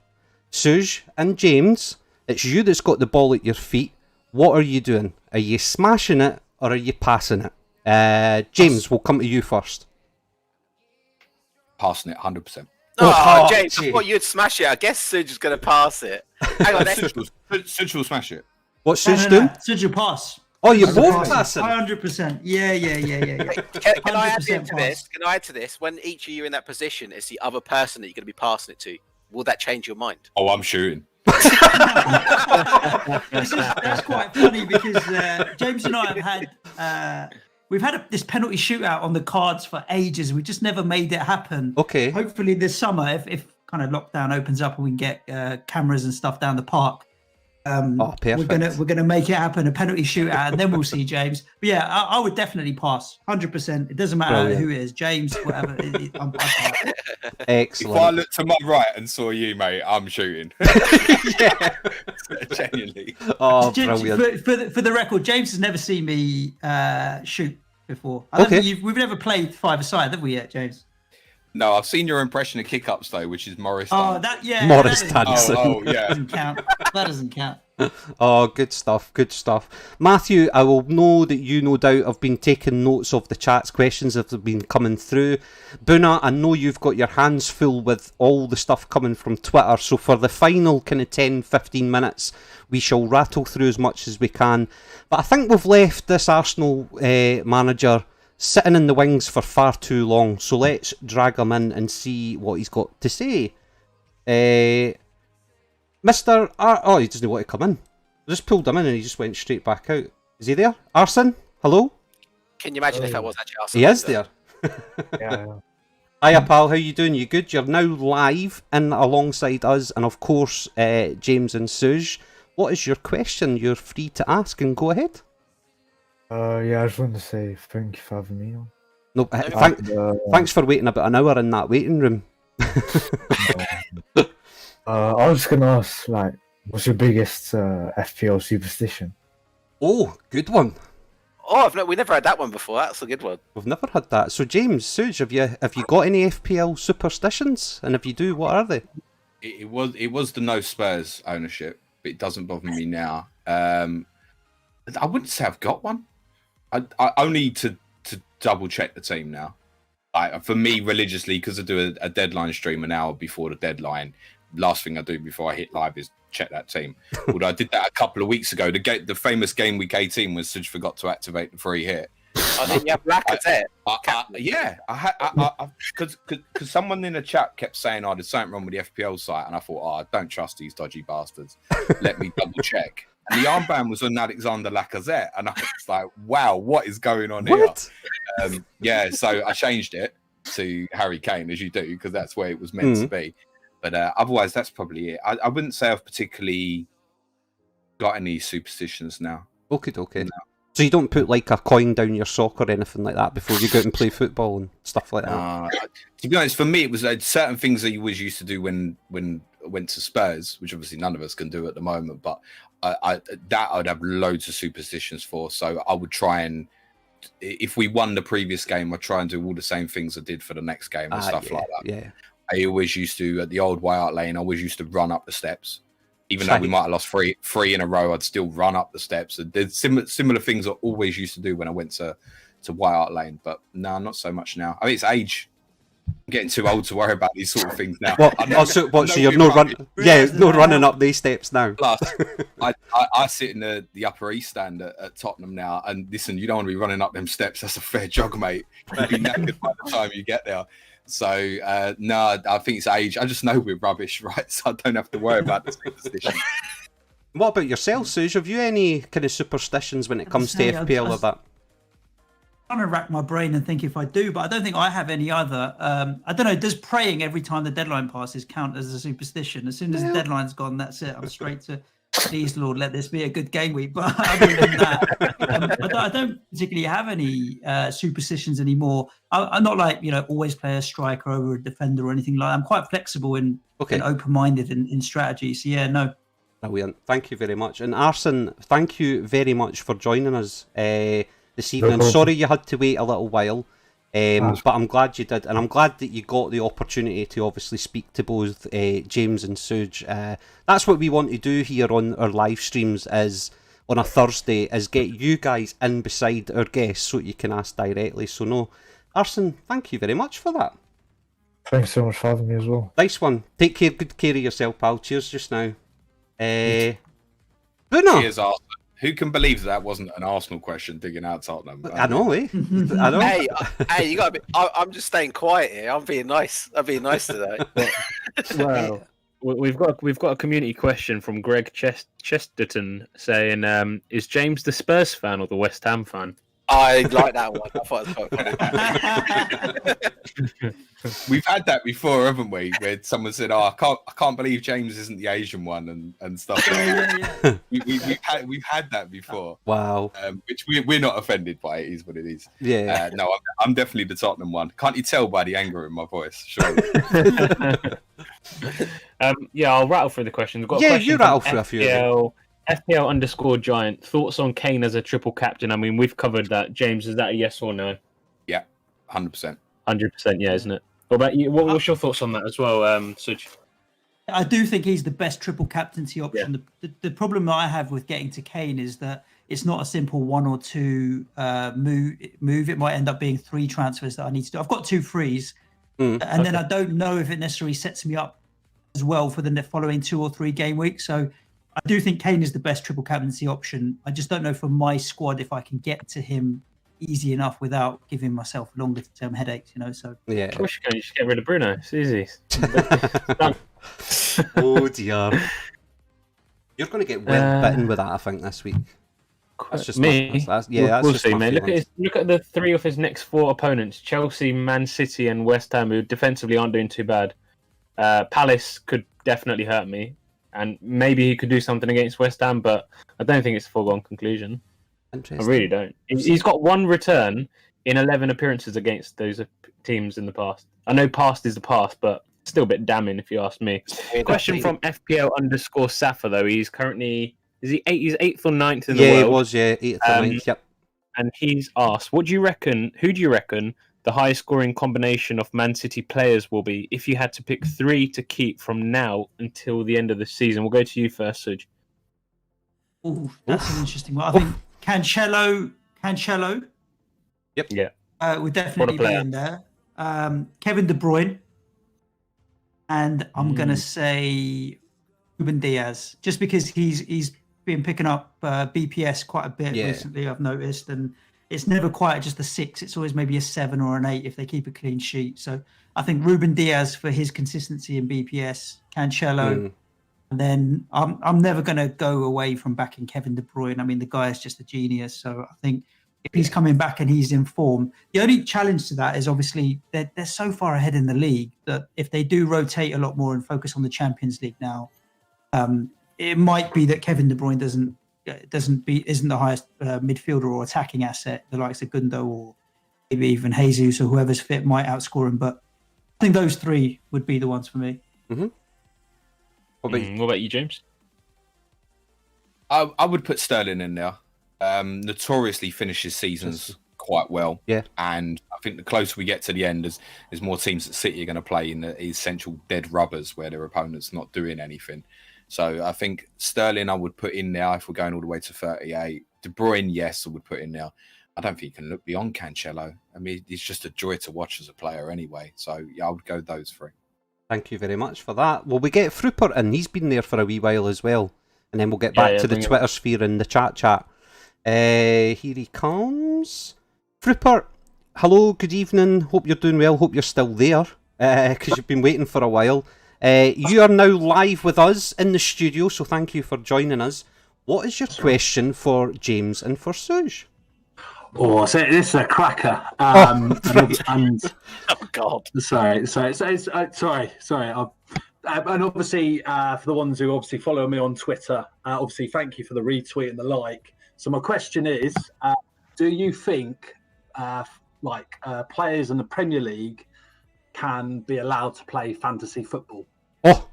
Suj and James, it's you that's got the ball at your feet. What are you doing? Are you smashing it or are you passing it? James, we'll come to you first. Passing it 100%. Oh, James, I thought you'd smash it. I guess Suj is going to pass it. Hang on, Suj will smash it. What's Suj doing? Suj will pass. Oh, you're both passing? 100%. Yeah. Can I add into this? Can I add to this? When each of you are in that position, it's the other person that you're going to be passing it to. Will that change your mind? Oh, I'm shooting. That's quite funny because James and I have had we've had this penalty shootout on the cards for ages. We just never made it happen. Okay. Hopefully this summer, if kind of lockdown opens up and we can get cameras and stuff down the park, perfect. we're gonna make it happen, a penalty shootout, and then we'll see James. But yeah, I would definitely pass 100%. It doesn't matter who it is, James, whatever. I'm passing. Excellent. If I looked to my right and saw you, mate, I'm shooting. Yeah. Genuinely. Oh, brilliant. For the record, James has never seen me shoot before. I don't think we've never played five-a-side, have we yet, James? No, I've seen your impression of kick-ups, though, which is Morris. Morris Tanson. Oh, yeah. That doesn't count. That doesn't count. Oh, good stuff. Matthew, I will know that you no doubt have been taking notes of the chat's questions that have been coming through. Buna, I know you've got your hands full with all the stuff coming from Twitter, so for the final kind of 10-15 minutes, we shall rattle through as much as we can. But I think we've left this Arsenal manager sitting in the wings for far too long, so let's drag him in and see what he's got to say. Mr. he doesn't want to come in. I just pulled him in and he just went straight back out. Is he there? Arsene? Hello? Can you imagine if that was actually Arsene? He is there. Yeah. Hiya, pal. How you doing? You good? You're now live in alongside us and, of course, James and Suj. What is your question? You're free to ask and go ahead. I just wanted to say thank you for having me on. No, thanks for waiting about an hour in that waiting room. I was just going to ask, what's your biggest FPL superstition? Oh, good one. Oh, we never had that one before. That's a good one. We've never had that. So, James, Suj, have you got any FPL superstitions? And if you do, what are they? It was the no Spurs ownership, but it doesn't bother me now. I wouldn't say I've got one. I only to double check the team now. For me, religiously, because I do a deadline stream an hour before the deadline. Last thing I do before I hit live is check that team. Although I did that a couple of weeks ago. The famous game week 18 was Suj forgot to activate the free hit. I think you have Lacazette. Because someone in the chat kept saying, there's something wrong with the FPL site, and I thought, I don't trust these dodgy bastards. Let me double check. And the armband was on Alexander Lacazette, and I was like, wow, what is going on here? So I changed it to Harry Kane, as you do, because that's where it was meant to be. But otherwise, that's probably it. I wouldn't say I've particularly got any superstitions now. Okay. No. So you don't put a coin down your sock or anything like that before you go out and play football and stuff like that? To be honest, for me, it was certain things that you always used to do when I went to Spurs, which obviously none of us can do at the moment. But I'd have loads of superstitions for. So I would try and, if we won the previous game, I'd try and do all the same things I did for the next game and stuff like that. Yeah. I always used to, at the old White Hart Lane, I always used to run up the steps. Even though we might have lost three in a row, I'd still run up the steps. There's similar things I always used to do when I went to White Hart Lane, but no, not so much now. I mean, it's age. I'm getting too old to worry about these sort of things now. So you're not running up these steps now. Plus, I sit in the Upper East stand at Tottenham now, and listen, you don't want to be running up them steps. That's a fair jog, mate. You'll be knackered by the time you get there. So, no, I think it's age. I just know we're rubbish, right? So I don't have to worry about the superstition. What about yourself, Suj? Have you any kind of superstitions when it comes to FPL or that? I'm trying to rack my brain and think if I do, but I don't think I have any other. I don't know, does praying every time the deadline passes count as a superstition? As soon as the deadline's gone, that's it. I'm straight to, please, Lord, let this be a good game week. But other than that, I don't particularly have any superstitions anymore. I'm not like, always play a striker over a defender or anything like that. I'm quite flexible and open-minded in strategy. So, yeah, no. Brilliant. Thank you very much. And Arsene, thank you very much for joining us this evening. Sorry you had to wait a little while, but I'm glad you did, and I'm glad that you got the opportunity to obviously speak to both James and Suj. That's what we want to do here on our live streams is on a Thursday, is get you guys in beside our guests so you can ask directly. So no, Arsene, thank you very much for that. Thanks so much for having me as well. Nice one. Take good care of yourself, pal. Cheers just now. Buna. Cheers, Arsenal. Who can believe that wasn't an Arsenal question digging out Tottenham? I know, eh? I know. Hey, you got to be. I'm just staying quiet here. I'm being nice. I'm being nice today. Well, we've got a community question from Greg Chesterton saying, "Is James the Spurs fan or the West Ham fan?" I like that one. I thought it was quite funny. We've had that before, haven't we? Where someone said, "Oh, I can't believe James isn't the Asian one," and stuff like that. We've had that before. Wow. Which we're not offended by. It is what it is. Yeah. No, I'm definitely the Tottenham one. Can't you tell by the anger in my voice? Surely. I'll rattle through the questions. We've got you rattle through a few. FPL_Giant. Thoughts on Kane as a triple captain? I mean, we've covered that. James, is that a yes or no? Yeah, 100%. 100%, yeah, isn't it? What about you? What's your thoughts on that as well, Suj? I do think he's the best triple captaincy option. Yeah. The problem that I have with getting to Kane is that it's not a simple 1 or 2 move. It might end up being 3 transfers that I need to do. I've got 2 frees, and then I don't know if it necessarily sets me up as well for the following 2 or 3 game weeks. So I do think Kane is the best triple captaincy option. I just don't know for my squad if I can get to him easy enough without giving myself longer term headaches, So yeah, of course you can. You just get rid of Bruno. It's easy. Oh dear, you're going to get well bitten with that, I think, this week. That's just me. We'll see, mate. Look at the 3 of his next 4 opponents: Chelsea, Man City, and West Ham, who defensively aren't doing too bad. Palace could definitely hurt me, and maybe he could do something against West Ham, but I don't think it's a foregone conclusion. I really don't. He's got 1 return in 11 appearances against those teams in the past. I know past is the past, but still a bit damning if you ask me. Question from FPL_Safa though. He's currently he's 8th or 9th in the world. Yeah, it was 8th or 9th. Yep. And he's asked, who do you reckon the highest scoring combination of Man City players will be if you had to pick 3 to keep from now until the end of the season? We'll go to you first, Suj. Oh, that's an interesting one. I think Cancelo. Yep. Yeah. Would definitely be in there. Kevin De Bruyne. And I'm going to say Ruben Diaz, just because he's been picking up BPS quite a bit recently, I've noticed. And it's never quite just a 6. It's always maybe a 7 or an 8 if they keep a clean sheet. So I think Ruben Diaz for his consistency in BPS, Cancelo. And then I'm never going to go away from backing Kevin De Bruyne. I mean, the guy is just a genius. So I think if he's coming back and he's in form, the only challenge to that is obviously they're so far ahead in the league that if they do rotate a lot more and focus on the Champions League now, it might be that Kevin De Bruyne isn't the highest midfielder or attacking asset. The likes of Gundo or maybe even Jesus or whoever's fit might outscore him. But I think those 3 would be the ones for me. Mm-hmm. What about you, James? I would put Sterling in there. Notoriously finishes seasons quite well. Yeah. And I think the closer we get to the end, there's more teams that City are going to play in the essential dead rubbers where their opponent's not doing anything. So I think Sterling I would put in now if we're going all the way to 38. De Bruyne, yes, I would put in now. I don't think you can look beyond Cancelo. I mean, he's just a joy to watch as a player anyway. So yeah, I would go those three. Thank you very much for that. Well, we get Fruppert in. He's been there for a wee while as well. And then we'll get back to the Twitter sphere and the chat. Here he comes. Fruppert, hello, good evening. Hope you're doing well. Hope you're still there because you've been waiting for a while. You are now live with us in the studio, so thank you for joining us. What is your question for James and for Suj? Oh, so this is a cracker. Oh God! Sorry. And obviously, for the ones who obviously follow me on Twitter, obviously thank you for the retweet and the like. So my question is, do you think players in the Premier League can be allowed to play fantasy football? Oh.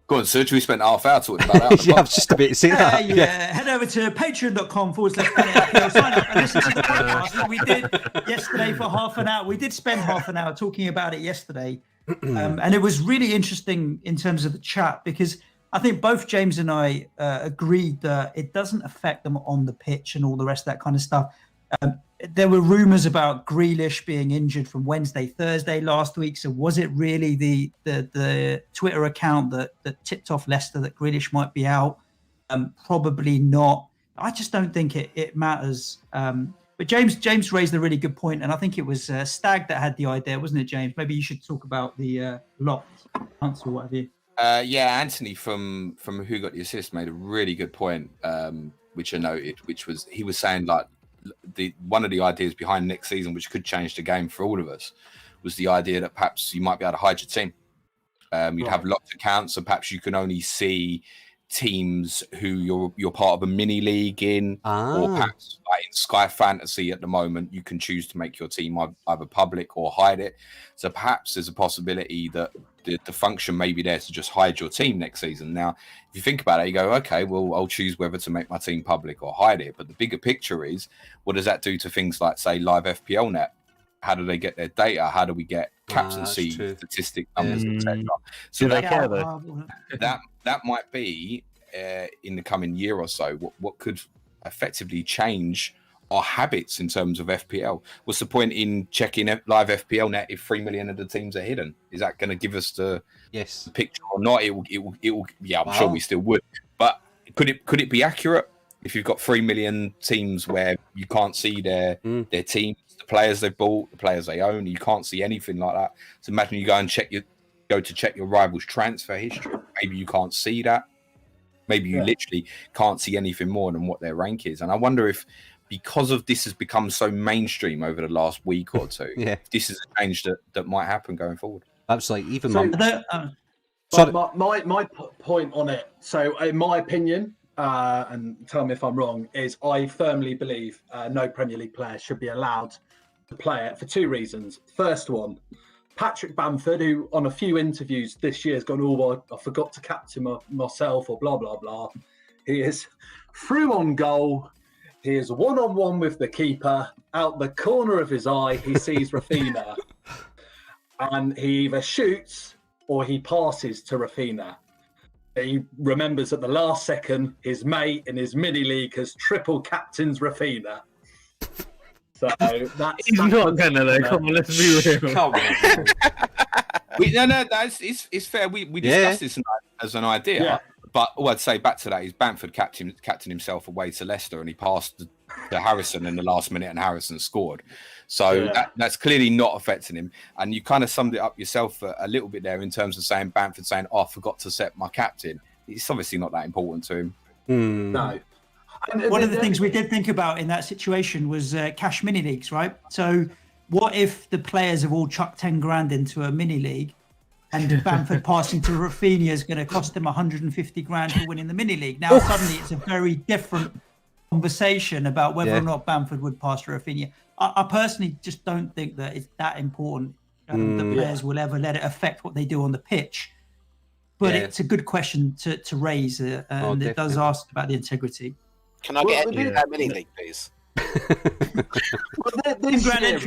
Go on, Suj. We spent half hour talking about that. Yeah, I was just about to say that. Yeah. Head over to patreon.com/Planet FPL. Sign up and listen to the podcast that we did yesterday for half an hour. We did spend half an hour talking about it yesterday. And it was really interesting in terms of the chat because I think both James and I agreed that it doesn't affect them on the pitch and all the rest of that kind of stuff. There were rumours about Grealish being injured from Wednesday, Thursday last week. So was it really the Twitter account that tipped off Leicester that Grealish might be out? Probably not. I just don't think it matters. But James raised a really good point, and I think it was Stag that had the idea, wasn't it, James? Maybe you should talk about the locked answer or what have you. Yeah, Anthony from Who Got the Assist made a really good point, which I noted, which was he was saying like one of the ideas behind next season, which could change the game for all of us, was the idea that perhaps you might be able to hide your team. You'd have locked accounts, so perhaps you can only see teams who you're part of a mini league in, or perhaps like in Sky Fantasy at the moment, you can choose to make your team either public or hide it. So perhaps there's a possibility that the function may be there to just hide your team next season. Now, if you think about it, you go, okay, well, I'll choose whether to make my team public or hide it. But the bigger picture is, what does that do to things like, say, Live FPL Net? How do they get their data? How do we get captaincy statistic numbers, etc.? So do they care though? That might be in the coming year or so what could effectively change our habits in terms of FPL. What's the point in checking Live FPL Net if 3 million of the teams are hidden? Is that going to give us the picture or not? It will. Yeah, I'm sure we still would. But could it be accurate if you've got 3 million teams where you can't see their teams, the players they've bought, the players they own? You can't see anything like that. So imagine you go to check your rival's transfer history. Maybe you can't see that. Maybe you literally can't see anything more than what their rank is. And I wonder if, because of this has become so mainstream over the last week or two, this is a change that might happen going forward. Absolutely. Even my point on it. So in my opinion, and tell me if I'm wrong, is I firmly believe no Premier League player should be allowed to play it for two reasons. First one, Patrick Bamford, who on a few interviews this year has gone, I forgot to captain myself or blah, blah, blah. He is through on goal. He is one-on-one with the keeper. Out the corner of his eye, he sees Rafinha. And he either shoots or he passes to Rafinha. He remembers at the last second, his mate in his mini-league has triple captains Rafinha. So he's not going to, though. Come on, let's be real. Come on. It's fair. We discussed this as an idea. Yeah. But all I'd say back to that is Bamford captained himself away to Leicester and he passed to Harrison in the last minute and Harrison scored. So that's clearly not affecting him. And you kind of summed it up yourself a little bit there in terms of saying Bamford saying, I forgot to set my captain. It's obviously not that important to him. No. One of the things we did think about in that situation was cash mini leagues, right? So what if the players have all chucked 10 grand into a mini league and Bamford passing to Rafinha is going to cost him 150 grand for winning the mini league? Now, suddenly it's a very different conversation about whether or not Bamford would pass to Rafinha. I personally just don't think that it's that important. The players will ever let it affect what they do on the pitch. But it's a good question to raise, and it does ask about the integrity. Can I get into that mini league, please? This year,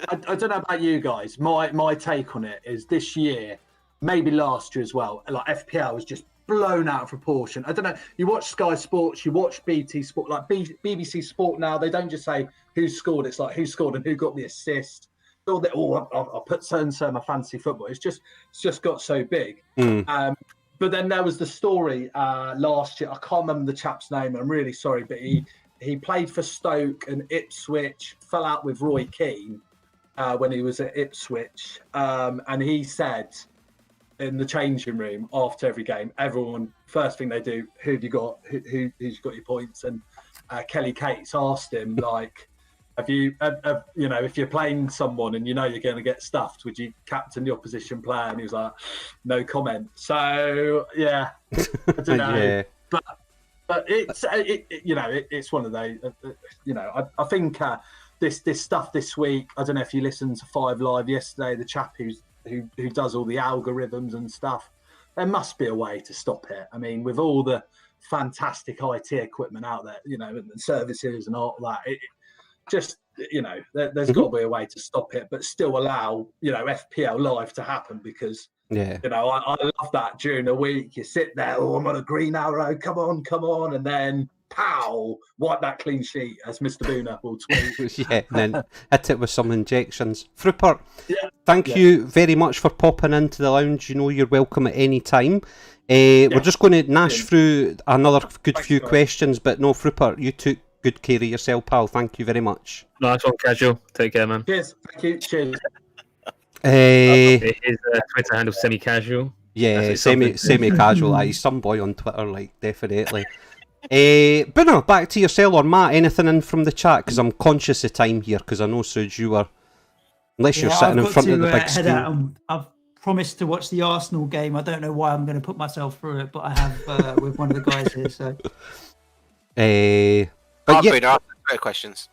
I don't know about you guys. My take on it is this year, maybe last year as well. Like FPL was just blown out of proportion. I don't know. You watch Sky Sports, you watch BT Sport, like BBC Sport now. They don't just say who scored. It's like who scored and who got the assist. All that. I'll put so and so in my fantasy football. It's just got so big. But then there was the story last year. I can't remember the chap's name. I'm really sorry, but he played for Stoke and Ipswich. Fell out with Roy Keane when he was at Ipswich, and he said in the changing room after every game, everyone first thing they do, who have you got? Who's got your points? And Kelly Cates asked him like, have you know, if you're playing someone and you know you're going to get stuffed, would you captain the opposition player? And he was like, no comment. So yeah, I don't know, Yeah. but it's it's one of those. I think this stuff this week. I don't know if you listened to Five Live yesterday. The chap who does all the algorithms and stuff. There must be a way to stop it. I mean, with all the fantastic IT equipment out there, and services and all that, there's got to be a way to stop it, but still allow, FPL Live to happen because, I love that during the week. You sit there, I'm on a green arrow, come on, and then pow, wipe that clean sheet, as Mr. Booner will tweet. Yeah, and then hit it with some injections. Fruppert, thank you very much for popping into the lounge. You're welcome at any time. We're just going to gnash through another good few questions, but no, Fruppert, you took good care of yourself, pal. Thank you very much. Nice one, Casual. Take care, man. Cheers. Thank you. Cheers. His Twitter handle semi-casual. Yeah, semi-casual. He's some boy on Twitter, like, definitely. But no, back to yourself or Matt. Anything in from the chat? Because I'm conscious of time here. Because I know, Suj, you were, unless you're sitting in front of the big screen. I've promised to watch the Arsenal game. I don't know why I'm going to put myself through it, but I have with one of the guys here. So, but yeah, questions.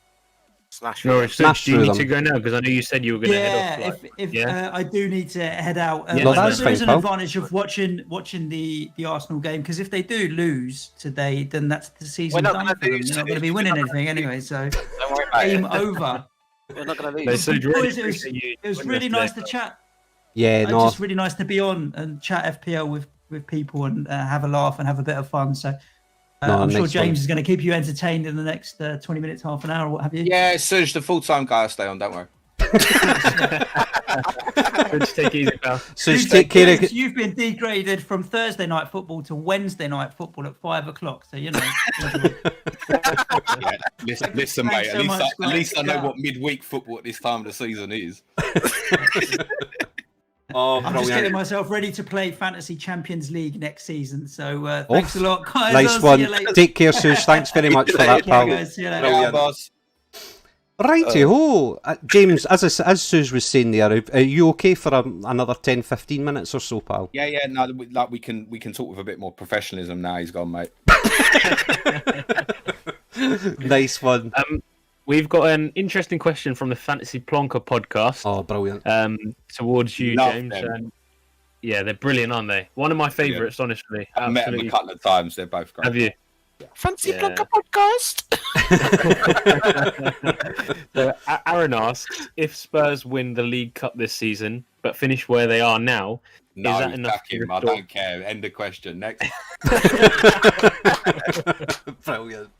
Do you need to go now? Because I know you said you were going to head off. I do need to head out. There is an advantage of watching the Arsenal game, because if they do lose today, then that's the season done for them. They're not going to be winning anything anyway. So game over. We're not going to lose. It was really nice to chat. Yeah, It's just really nice to be on and chat FPL with people and have a laugh and have a bit of fun. So. I'm sure James is going to keep you entertained in the next 20 minutes, half an hour, or what have you. Yeah, Suj, the full-time guy, I'll stay on, don't worry. Just take it easy, pal. Suj, take care of... You've been degraded from Thursday night football to Wednesday night football at 5 o'clock, so Listen, mate, at least I know what midweek football at this time of the season is. I'm just getting myself ready to play Fantasy Champions League next season. So thanks a lot, guys. Nice one. Take care, Suj. Thanks very much for that, pal. Guys. See you later. Righty-ho. James, as Suj was saying there, are you okay for another 10-15 minutes or so, pal? Yeah. No, like we can talk with a bit more professionalism now. He's gone, mate. Nice one. We've got an interesting question from the Fantasy Plonker podcast. Oh, brilliant. Towards you, Love James. them. Yeah, they're brilliant, aren't they? One of my favourites, honestly. I've met them a couple of times. They're both great. Have you? Fantasy Plonker podcast. So, Aaron asks, if Spurs win the League Cup this season, but finish where they are now, No, is that enough? I don't care. End of question. Next. Brilliant.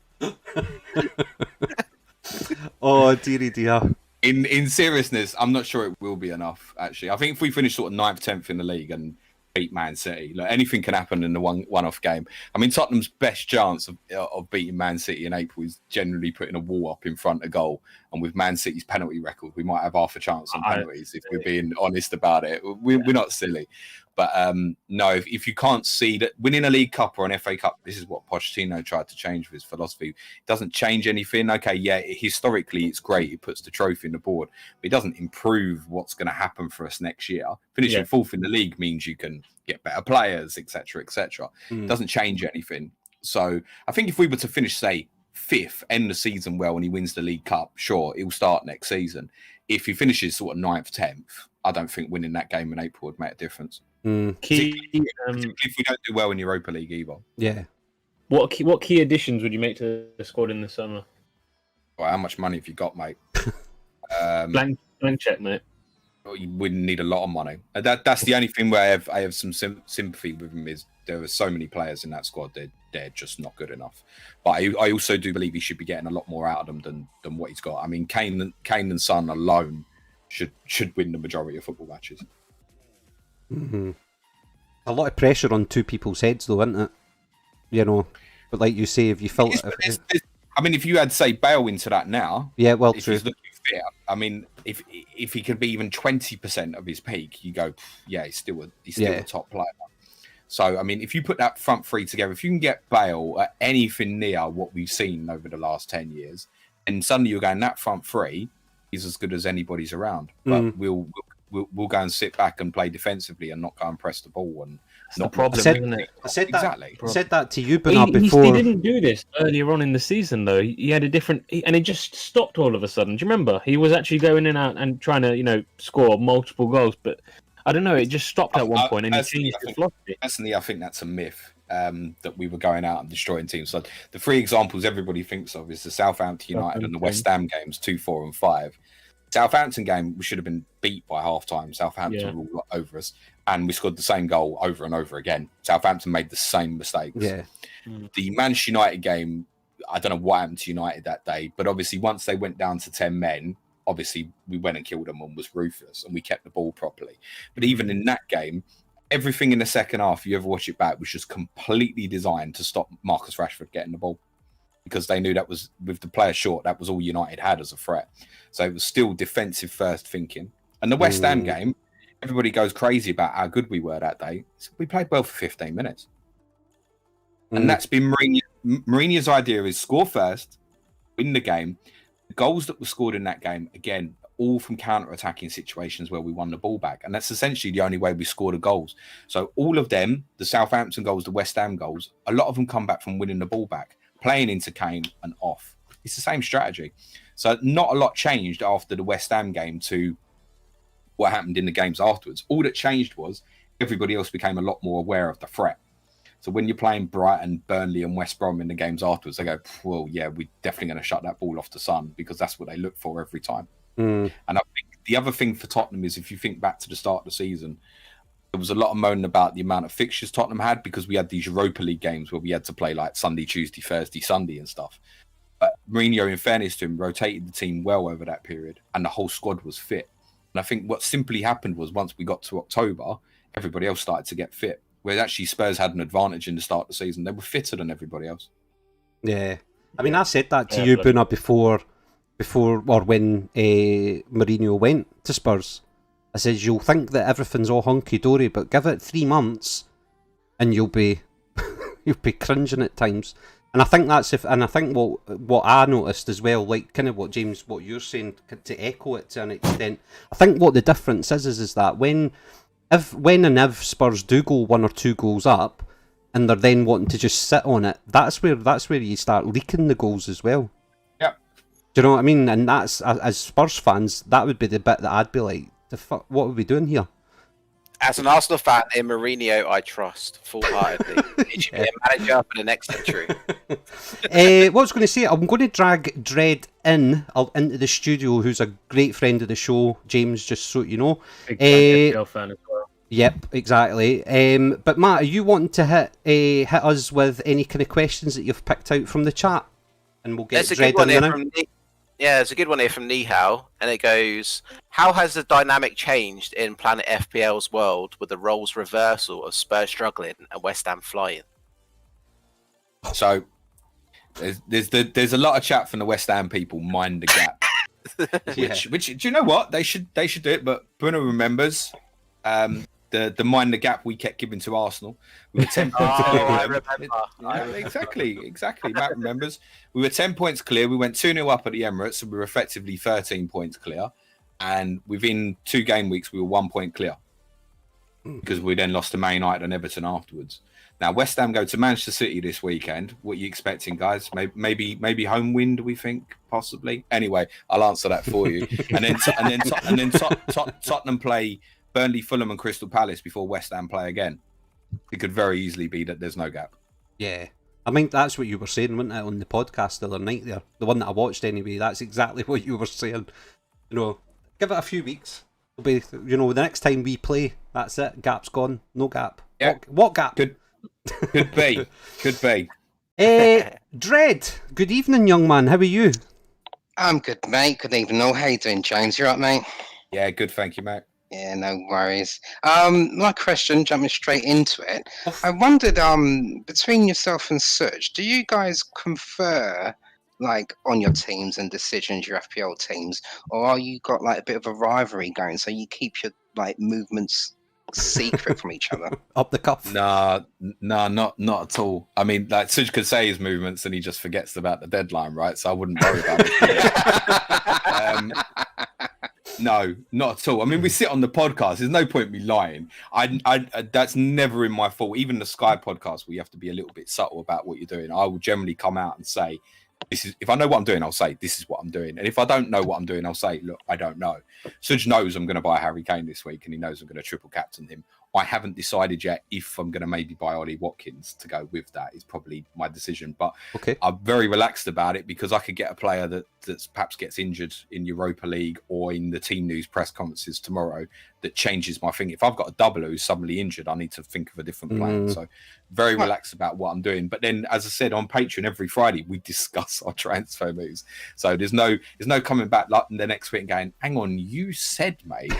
Oh, dearie dear. In seriousness, I'm not sure it will be enough, actually. I think if we finish sort of 9th, 10th in the league and beat Man City, anything can happen in the one-off game. I mean, Tottenham's best chance of beating Man City in April is generally putting a wall up in front of goal. And with Man City's penalty record, we might have half a chance on penalties if we're being honest about it. We're not silly. But no, if you can't see that winning a League Cup or an FA Cup, this is what Pochettino tried to change with his philosophy. It doesn't change anything. Okay, yeah, historically it's great. It puts the trophy in the board, but it doesn't improve what's going to happen for us next year. Finishing 4th in the league means you can get better players, etc., etc. It doesn't change anything. So I think if we were to finish, say, 5th, end the season well, and he wins the League Cup, sure, it will start next season. If he finishes sort of 9th, 10th, I don't think winning that game in April would make a difference. Key, if we don't do well in Europa League either. Yeah. What key additions would you make to the squad in the summer? Well, how much money have you got, mate? Blank check, mate. you wouldn't need a lot of money. That's the only thing where I have some sympathy with him is there are so many players in that squad they're just not good enough. But I also do believe he should be getting a lot more out of them than what he's got. I mean, Kane and Son alone should win the majority of football matches. Mm-hmm. A lot of pressure on two people's heads, though, isn't it? You know, but like you say, if you felt, I mean, if you had say Bale into that now, yeah, well, if true. he's looking fit, I mean, if he could be even 20% of his peak, you go, yeah, he's still a top player. So, I mean, if you put that front three together, if you can get Bale at anything near what we've seen over the last 10 years, and suddenly you're going, that front three is as good as anybody's around. But we'll go and sit back and play defensively and not go and press the ball. And that's the problem, isn't it? I said exactly. I said that to you, Bernard, before. He didn't do this earlier on in the season, though. He had a different... and it just stopped all of a sudden. Do you remember? He was actually going in and trying to, score multiple goals, but... I don't know. It just stopped at one point, and he changed his philosophy. Personally, I think that's a myth that we were going out and destroying teams. So the three examples everybody thinks of is the Southampton United and the West Ham games, 2, 4, and 5. Southampton game, we should have been beat by half time. Southampton were all over us, and we scored the same goal over and over again. Southampton made the same mistakes. Yeah. The Manchester United game, I don't know what happened to United that day, but obviously once they went down to 10 men. Obviously, we went and killed them and was ruthless, and we kept the ball properly. But even in that game, everything in the second half, if you ever watch it back, was just completely designed to stop Marcus Rashford getting the ball because they knew that was, with the player short, that was all United had as a threat. So it was still defensive first thinking. And the West Ham game, everybody goes crazy about how good we were that day. So we played well for 15 minutes. And that's been Mourinho's idea is score first, win the game. Goals that were scored in that game, again, all from counter-attacking situations where we won the ball back. And that's essentially the only way we scored the goals. So all of them, the Southampton goals, the West Ham goals, a lot of them come back from winning the ball back, playing into Kane and off. It's the same strategy. So not a lot changed after the West Ham game to what happened in the games afterwards. All that changed was everybody else became a lot more aware of the threat. So when you're playing Brighton, Burnley and West Brom in the games afterwards, they go, well, yeah, we're definitely going to shut that ball off to Son because that's what they look for every time. And I think the other thing for Tottenham is if you think back to the start of the season, there was a lot of moaning about the amount of fixtures Tottenham had because we had these Europa League games where we had to play like Sunday, Tuesday, Thursday, Sunday and stuff. But Mourinho, in fairness to him, rotated the team well over that period and the whole squad was fit. And I think what simply happened was once we got to October, everybody else started to get fit. Where actually Spurs had an advantage in the start of the season. They were fitter than everybody else. Yeah. I mean, I said that to you, Buna, before or when Mourinho went to Spurs. I said, you'll think that everything's all hunky-dory, but give it 3 months and you'll be cringing at times. And I think I think what I noticed as well, like kind of what James, what you're saying, to echo it to an extent, I think what the difference is that when and if Spurs do go 1 or 2 goals up, and they're then wanting to just sit on it, that's where you start leaking the goals as well. Yeah. Do you know what I mean? And that's, as Spurs fans, that would be the bit that I'd be like, the fuck, what are we doing here? As an Arsenal fan, in Mourinho, I trust full-heartedly. He should be a manager for the next century. What I was going to say, I'm going to drag Dredd into the studio, who's a great friend of the show, James, just so you know. Big FPL fan as well. Yep, exactly. But Matt, are you wanting to hit us with any kind of questions that you've picked out from the chat? And we'll get Dredd in there now. Yeah, there's a good one here from Nihao, and it goes, how has the dynamic changed in Planet FPL's world with the roles reversal of Spurs struggling and West Ham flying? So there's a lot of chat from the West Ham people, mind the gap. which do you know what? They should do it, but Bruno remembers the mind the gap we kept giving to Arsenal. We were 10 points clear. I remember. Exactly. Matt remembers. We were 10 points clear. We went 2-0 up at the Emirates, so we were effectively 13 points clear. And within 2 game weeks, we were 1 point clear because we then lost to Man United and Everton afterwards. Now West Ham go to Manchester City this weekend. What are you expecting, guys? Maybe home win? Do we think possibly? Anyway, I'll answer that for you. and then Tottenham play Burnley, Fulham and Crystal Palace before West Ham play again. It could very easily be that there's no gap. Yeah. I mean, that's what you were saying, wasn't it, on the podcast the other night there? The one that I watched anyway, that's exactly what you were saying. You know, give it a few weeks. It'll be, the next time we play, that's it. Gap's gone. No gap. Yeah. What gap? Could be. Could be. Dread. Good evening, young man. How are you? I'm good, mate. Good evening all. How you doing, James? You right, mate? Yeah, good. Thank you, mate. Yeah, no worries. My question, jumping straight into it, I wondered, between yourself and Suj, do you guys confer like on your teams and decisions, your FPL teams, or are you got like a bit of a rivalry going, so you keep your like movements secret from each other? Up the cuff? Nah, not at all. I mean, like Suj could say his movements and he just forgets about the deadline, right? So I wouldn't worry about it. No, not at all. I mean, we sit on the podcast. There's no point me lying. I that's never in my fault. Even the Sky podcast, we have to be a little bit subtle about what you're doing. I will generally come out and say, "This is." If I know what I'm doing, I'll say, "This is what I'm doing." And if I don't know what I'm doing, I'll say, "Look, I don't know." Suj knows I'm going to buy Harry Kane this week, and he knows I'm going to triple captain him. I haven't decided yet if I'm going to maybe buy Ollie Watkins to go with that. Is probably my decision, but okay. I'm very relaxed about it because I could get a player that perhaps gets injured in Europa League or in the team news press conferences tomorrow that changes my thing. If I've got a double who's suddenly injured, I need to think of a different plan. So very relaxed about what I'm doing. But then, as I said on Patreon, every Friday we discuss our transfer moves. So there's no coming back like the next week and going, hang on, you said, mate,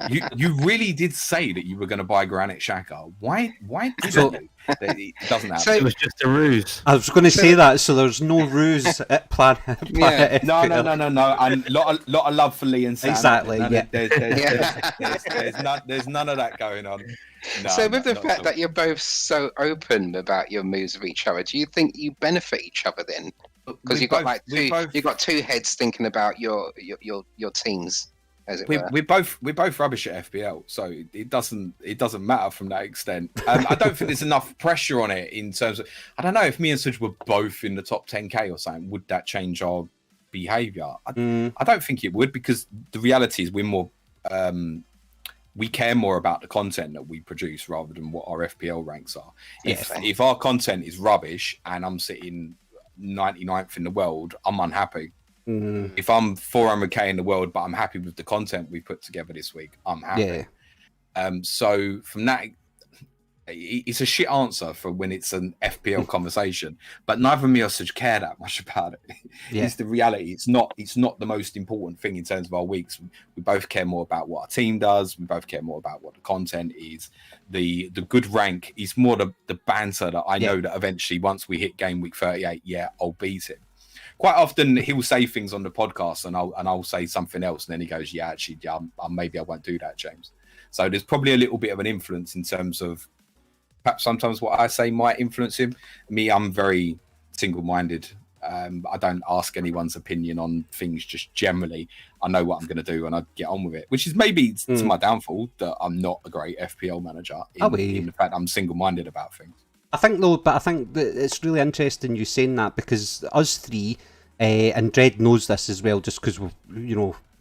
you really did say that you were going to buy Granit Xhaka. Why didn't you? It doesn't happen. So, it was just a ruse. I was going to say that, so there's no ruse at Planet FPL. No. And lot of love for Lee and Sam. Exactly. There's none of that going on. No, so with the fact that you're both so open about your moves with each other, do you think you benefit each other then? Because you've got two heads thinking about your teams. We're both rubbish at FPL, so it doesn't matter from that extent. I don't think there's enough pressure on it in terms of, I don't know, if me and Suj were both in the top 10k or something, would that change our behaviour? I don't think it would, because the reality is we're more we care more about the content that we produce rather than what our FPL ranks are. If our content is rubbish and I'm sitting 99th in the world, I'm unhappy. If I'm 400k in the world, but I'm happy with the content we put together this week, I'm happy. So from that, it's a shit answer for when it's an FPL conversation, but neither me or Suj care that much about it. It's the reality. It's not the most important thing in terms of our weeks. We both care more about what our team does. We both care more about what the content is. The good rank is more the banter that I know that eventually once we hit game week 38, I'll beat him. Quite often he'll say things on the podcast and I'll say something else, and then he goes, maybe I won't do that, James. So there's probably a little bit of an influence in terms of perhaps sometimes what I say might influence him. Me, I'm very single-minded. I don't ask anyone's opinion on things just generally. I know what I'm going to do and I get on with it, which is maybe to my downfall that I'm not a great FPL manager in the fact I'm single-minded about things. I think that it's really interesting you saying that, because us three, and Dredd knows this as well, just because we've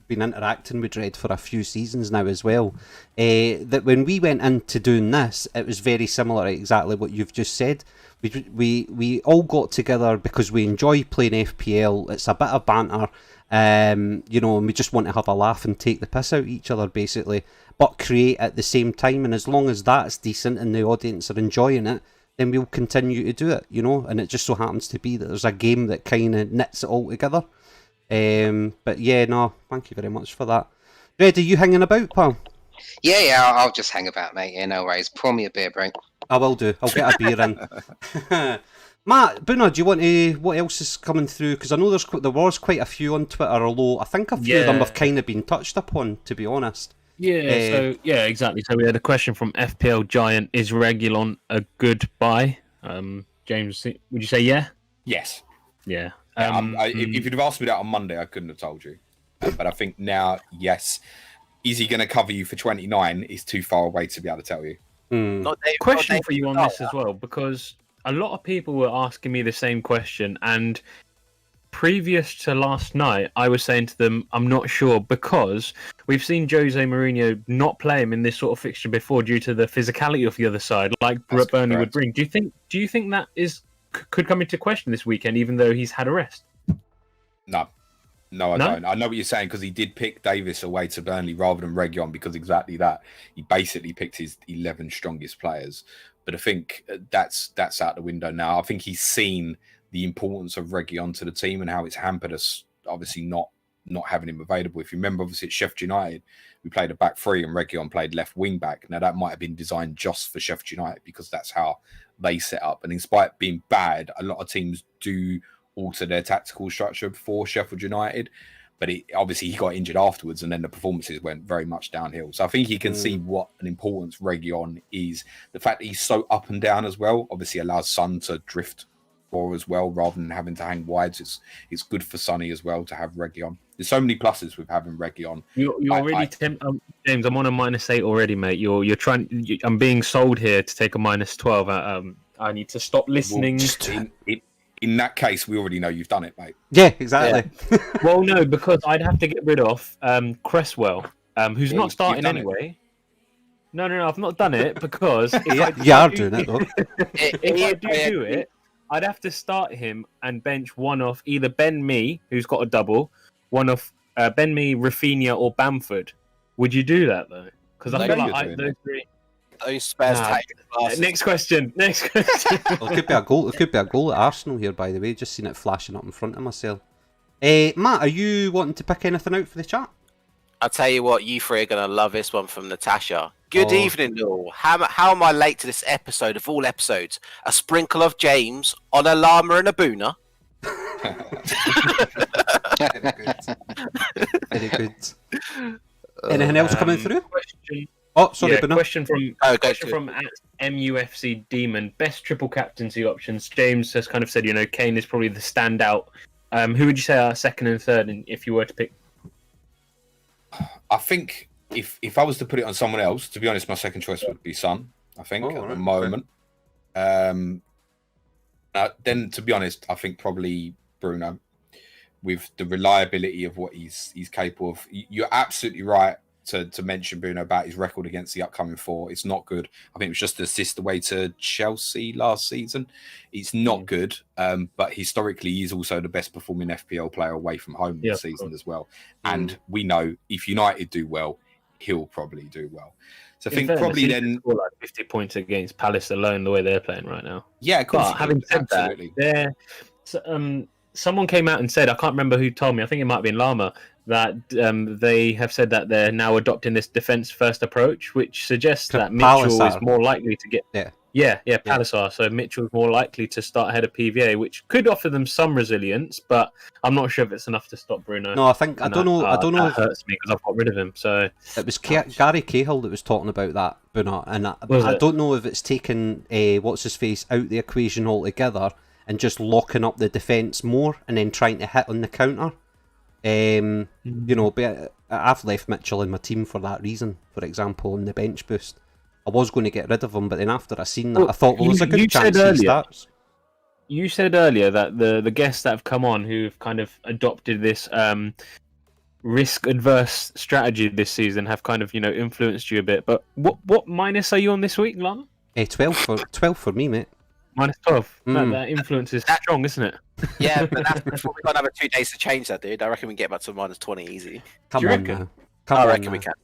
been interacting with Dredd for a few seasons now as well. That when we went into doing this, it was very similar to exactly what you've just said. We all got together because we enjoy playing FPL. It's a bit of banter, and we just want to have a laugh and take the piss out of each other basically, but create at the same time. And as long as that's decent and the audience are enjoying it, then we'll continue to do it, and it just so happens to be that there's a game that kind of knits it all together. But thank you very much for that. Red, are you hanging about, pal? Yeah, I'll just hang about, mate. Yeah, no worries. Pour me a beer, bro. I will do. I'll get a beer in. Matt, Boona, do you want to, what else is coming through? Because I know there was quite a few on Twitter, although I think a few of them have kind of been touched upon, to be honest. Exactly. So we had a question from FPL Giant. Is Reguilon a good buy? James, would you say yeah? Yes. Yeah. If you'd have asked me that on Monday, I couldn't have told you. But I think now, yes. Is he going to cover you for 29? Is too far away to be able to tell you. Question for you on this as well, because a lot of people were asking me the same question, and previous to last night, I was saying to them, I'm not sure, because we've seen Jose Mourinho not play him in this sort of fixture before due to the physicality of the other side, like Burnley would bring. Do you think that could come into question this weekend, even though he's had a rest? No. No, I No? don't. I know what you're saying because he did pick Davis away to Burnley rather than Reguilon because exactly that. He basically picked his 11 strongest players. But I think that's out the window now. I think he's seen the importance of Reguilon to the team and how it's hampered us, obviously not having him available. If you remember, obviously at Sheffield United, we played a back three and Reguilon played left wing back. Now, that might have been designed just for Sheffield United because that's how they set up. And in spite of being bad, a lot of teams do alter their tactical structure for Sheffield United, but obviously he got injured afterwards and then the performances went very much downhill. So I think you can see what an importance Reguilon is. The fact that he's so up and down as well obviously allows Son to drift more as well rather than having to hang wide. It's good for Sonny as well to have Reguilon. There's so many pluses with having Reguilon. You're already James. I'm on a -8 already, mate. You're trying. I'm being sold here to take a -12. I need to stop listening. In that case, we already know you've done it, mate. Yeah, exactly. Yeah. Well, no, because I'd have to get rid of Cresswell, who's not starting anyway. No, I've not done it because you are doing it though. If I do it, I'd have to start him and bench one off either Ben Mee, who's got a double, one off Ben Mee, Rafinha, or Bamford. Would you do that though? Because I feel like those three. Those Spurs Next question. Well, it could be a goal. It could be a goal at Arsenal here, by the way. Just seen it flashing up in front of myself. Matt, are you wanting to pick anything out for the chat? I'll tell you what, you three are going to love this one from Natasha. Good evening, all. How am I late to this episode of all episodes? A sprinkle of James on a llama and a boona. Very good. Anything else coming through? Question. Oh, sorry, Boona. Question from MUFC Demon. Best triple captaincy options. James has kind of said, Kane is probably the standout. Who would you say are second and third, if you were to pick? I think if I was to put it on someone else, to be honest, my second choice would be Son. I think at the moment. Then, to be honest, I think probably Bruno, with the reliability of what he's capable of. You're absolutely right to mention Bruno about his record against the upcoming four. It's not good. I think it was just an assist away to Chelsea last season. It's not good, but historically he's also the best performing FPL player away from home this season as well. And we know if United do well, he'll probably do well. So I think probably then score like 50 points against Palace alone, the way they're playing right now. Yeah, of course. But having said that, someone came out and said, I can't remember who told me, I think it might have been Lama, that they have said that they're now adopting this defence-first approach, which suggests that Mitchell is more likely to get... Palace are. So Mitchell is more likely to start ahead of PVA, which could offer them some resilience, but I'm not sure if it's enough to stop Bruno. No, I don't know. That hurts me because I've got rid of him. So it was Gary Cahill that was talking about that, Bruno, and I don't know if it's taken what's his face out the equation altogether and just locking up the defence more and then trying to hit on the counter. But I've left Mitchell in my team for that reason. For example, on the bench boost, I was going to get rid of him, but then after I seen that, I thought, there's a good chance he starts. You said earlier that the guests that have come on who've kind of adopted this risk-adverse strategy this season have kind of influenced you a bit. But what minus are you on this week, Lana? 12 for me, mate. -12. That influence is strong, isn't it? Yeah, but that's before we've got another 2 days to change that, dude. I reckon we can get back to -20 easy. Come on now. I reckon we can.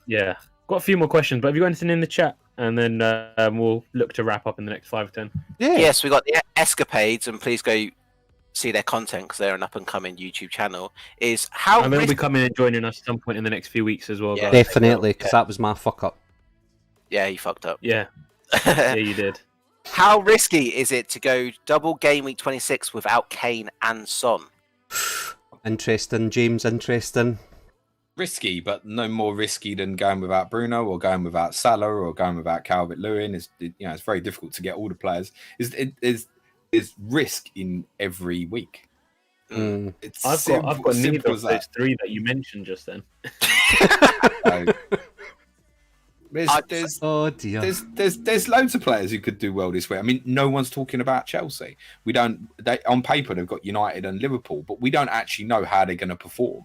Yeah. Got a few more questions, but have you got anything in the chat? And then we'll look to wrap up in the next 5 or 10. Yeah. Yes, we got the Escapades, and please go see their content because they're an up-and-coming YouTube channel. And they'll be coming and joining us at some point in the next few weeks as well. Yeah, guys. Definitely, because that was my fuck up. Yeah, you fucked up. Yeah. Yeah, you did. How risky is it to go double game week 26 without Kane and Son? Interesting, James, interesting. Risky, but no more risky than going without Bruno or going without Salah or going without Calvert-Lewin. It's very difficult to get all the players. There's risk in every week. It's I've got neither of those three that you mentioned just then. There's loads of players who could do well this way. I mean, no one's talking about Chelsea. On paper they've got United and Liverpool, but we don't actually know how they're going to perform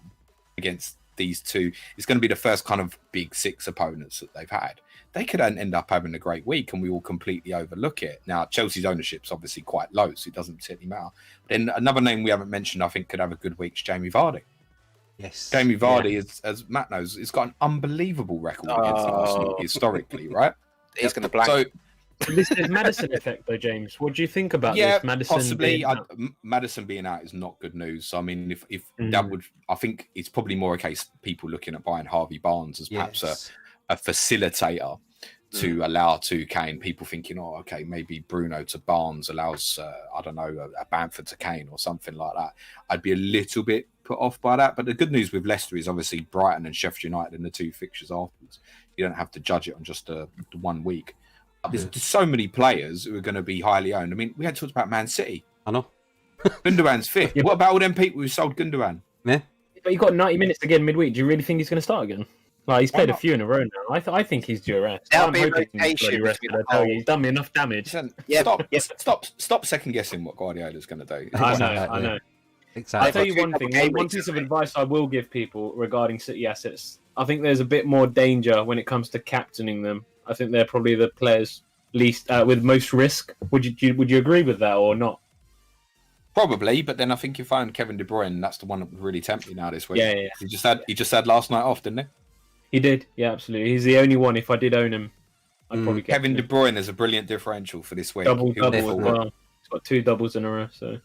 against these two, it's going to be the first kind of big six opponents that they've had. They could end up having a great week and we will completely overlook it. Now, Chelsea's ownership's obviously quite low, so it doesn't particularly matter. Then another name we haven't mentioned, I think, could have a good week is Jamie Vardy. Yes. Jamie Vardy, is, as Matt knows, has got an unbelievable record against Arsenal historically, right? He's going to blank. So, this is Madison effect, though, James. What do you think about this? Madison possibly. Madison being out is not good news. So, I mean, if that would, I think it's probably more a case of people looking at buying Harvey Barnes as perhaps a facilitator to allow to Kane. People thinking, oh, okay, maybe Bruno to Barnes allows, I don't know, a Bamford to Kane or something like that. I'd be a little bit put off by that. But the good news with Leicester is obviously Brighton and Sheffield United in the two fixtures afterwards. You don't have to judge it on just the 1 week. There's so many players who are going to be highly owned. I mean, we had talked about Man City. I know. Gundogan's fit. What about all them people who sold Gundogan? Yeah. But he got 90 minutes again midweek. Do you really think he's going to start again? Like, he's played a few in a row now. I think he's due a rest. That'll I'm be hoping rotation he's bloody rested. I tell you, he's done me enough damage. Stop second guessing what Guardiola's going to do. I know. Exactly. I'll tell you one thing. One piece of advice I will give people regarding City assets. I think there's a bit more danger when it comes to captaining them. I think they're probably the players least with most risk. Would you agree with that or not? Probably, but then I think if I own Kevin De Bruyne, that's the one that would really tempt me now this week. Yeah. He just had last night off, didn't he? He did, yeah, absolutely. He's the only one. If I did own him, I'd probably get Kevin De Bruyne is a brilliant differential for this week. Double as well. He's got 2 doubles in a row. So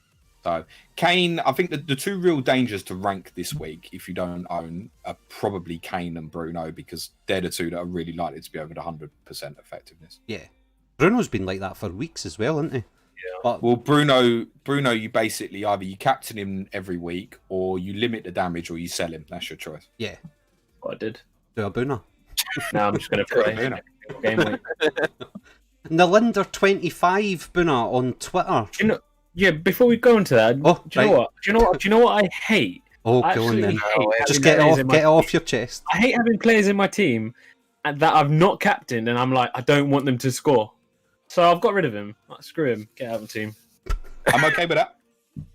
Kane, I think the two real dangers to rank this week, if you don't own, are probably Kane and Bruno, because they're the two that are really likely to be over the 100% effectiveness. Yeah, Bruno's been like that for weeks as well, hasn't he? Yeah. But, well, Bruno, you basically either you captain him every week, or you limit the damage, or you sell him. That's your choice. Yeah, what I did. Do a Bruno. No, I'm just going to play. Game week. Nalinder25 Buna on Twitter. Yeah, before we go into that, do you know what I hate? Oh, go on then. Just get it off your chest. I hate having players in my team that I've not captained, and I'm like, I don't want them to score. So I've got rid of him. Like, screw him. Get out of the team. I'm okay with that.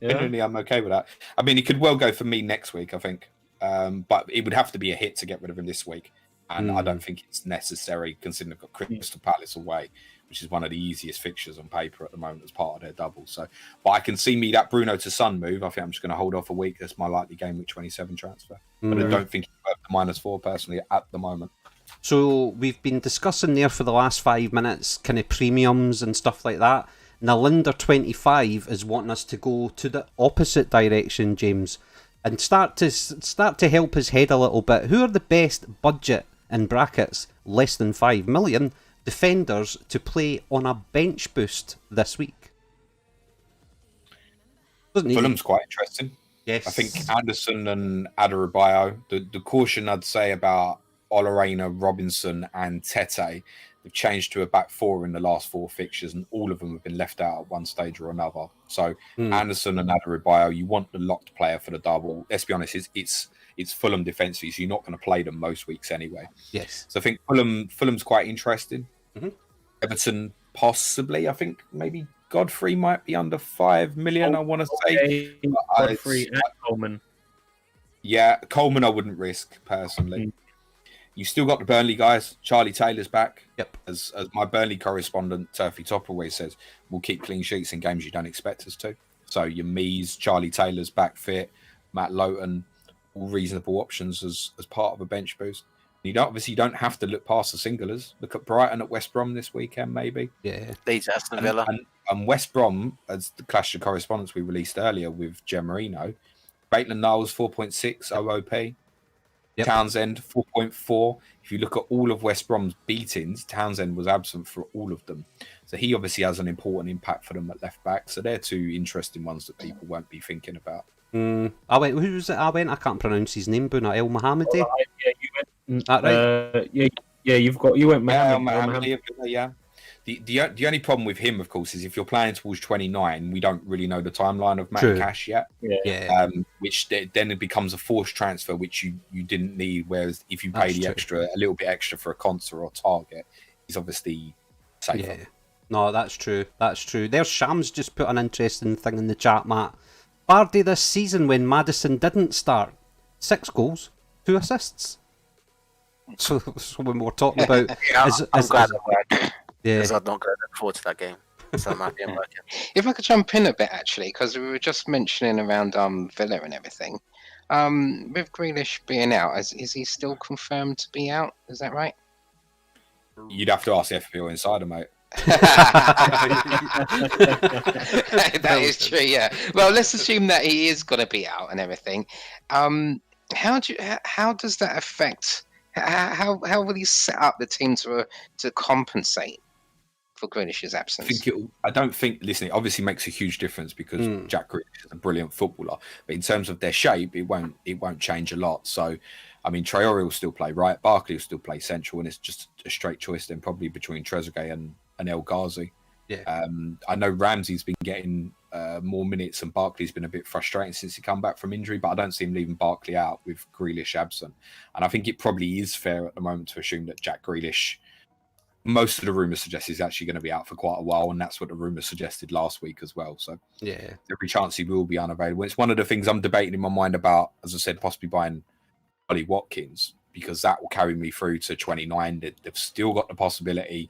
Yeah? Genuinely, I'm okay with that. I mean, he could well go for me next week, I think. But it would have to be a hit to get rid of him this week. And I don't think it's necessary, considering they've got Crystal Palace away, which is one of the easiest fixtures on paper at the moment as part of their double. So, but I can see me that Bruno to Son move. I think I'm just going to hold off a week. That's my likely game week 27 transfer. But I don't think it's worth the -4 personally at the moment. So we've been discussing there for the last 5 minutes, kind of premiums and stuff like that. Nalinder25 is wanting us to go to the opposite direction, James, and start to help his head a little bit. Who are the best budget, in brackets, less than 5 million, defenders to play on a bench boost this week? Fulham's quite interesting. Yes. I think Anderson and Adarabioyo, the caution I'd say about Olarena, Robinson and Tete, they've changed to a back 4 in the last 4 fixtures, and all of them have been left out at one stage or another. So Anderson and Adarabioyo, you want the locked player for the double. Let's be honest, it's Fulham defensively, so you're not going to play them most weeks anyway. Yes. So I think Fulham's quite interesting. Everton, possibly. I think maybe Godfrey might be under 5 million, I want to say. Godfrey and Coleman. Yeah, Coleman I wouldn't risk, personally. You still got the Burnley guys. Charlie Taylor's back. Yep. As my Burnley correspondent, Turfy Topper, always says, we'll keep clean sheets in games you don't expect us to. So your Mees, Charlie Taylor's back fit, Matt Lowton, all reasonable options as part of a bench boost. You don't have to look past the singlers. Look at Brighton at West Brom this weekend, maybe. Yeah. Leeds Aston Villa. And West Brom, as the Clash of Correspondence we released earlier with Gemarino, Maitland-Niles 4.6 OOP. Yep. Townsend 4.4. If you look at all of West Brom's beatings, Townsend was absent for all of them. So he obviously has an important impact for them at left back. So they're two interesting ones that people won't be thinking about. Who was it? I can't pronounce his name. Buna El Mohammadi. Yeah, you went. That right? You went Mohammadi. Yeah. The only problem with him, of course, is if you're playing towards 29, we don't really know the timeline of Matty Cash yet. Yeah. Which then it becomes a forced transfer, which you didn't need. Whereas if you pay a little bit extra for a Conser or Target, he's obviously safer. Yeah. No, that's true. That's true. There's Shams just put an interesting thing in the chat, Matt. Bardi this season when Maddison didn't start, 6 goals, 2 assists. So when we're talking about... I'm glad I'm working. Yeah. Because I'm not going to look forward to that game. So I'm happy I'm working. If I could jump in a bit, actually, because we were just mentioning around Villa and everything. With Grealish being out, is he still confirmed to be out? Is that right? You'd have to ask the FPL Insider, mate. That is true, yeah. Well, let's assume that he is going to be out and everything. How does that affect? How will he set up the team to compensate for Grealish's absence? I don't think. Listen, it obviously makes a huge difference because Jack Grealish is a brilliant footballer. But in terms of their shape, it won't change a lot. So, I mean, Traore will still play right. Barkley will still play central, and it's just a straight choice then probably between Trezeguet and El Ghazi. Yeah. I know Ramsey's been getting more minutes, and Barkley's been a bit frustrating since he come back from injury. But I don't see him leaving Barkley out with Grealish absent. And I think it probably is fair at the moment to assume that Jack Grealish. Most of the rumours suggest he's actually going to be out for quite a while, and that's what the rumours suggested last week as well. So yeah, every chance he will be unavailable. It's one of the things I'm debating in my mind about, as I said, possibly buying Ollie Watkins, because that will carry me through to 29. They've still got the possibility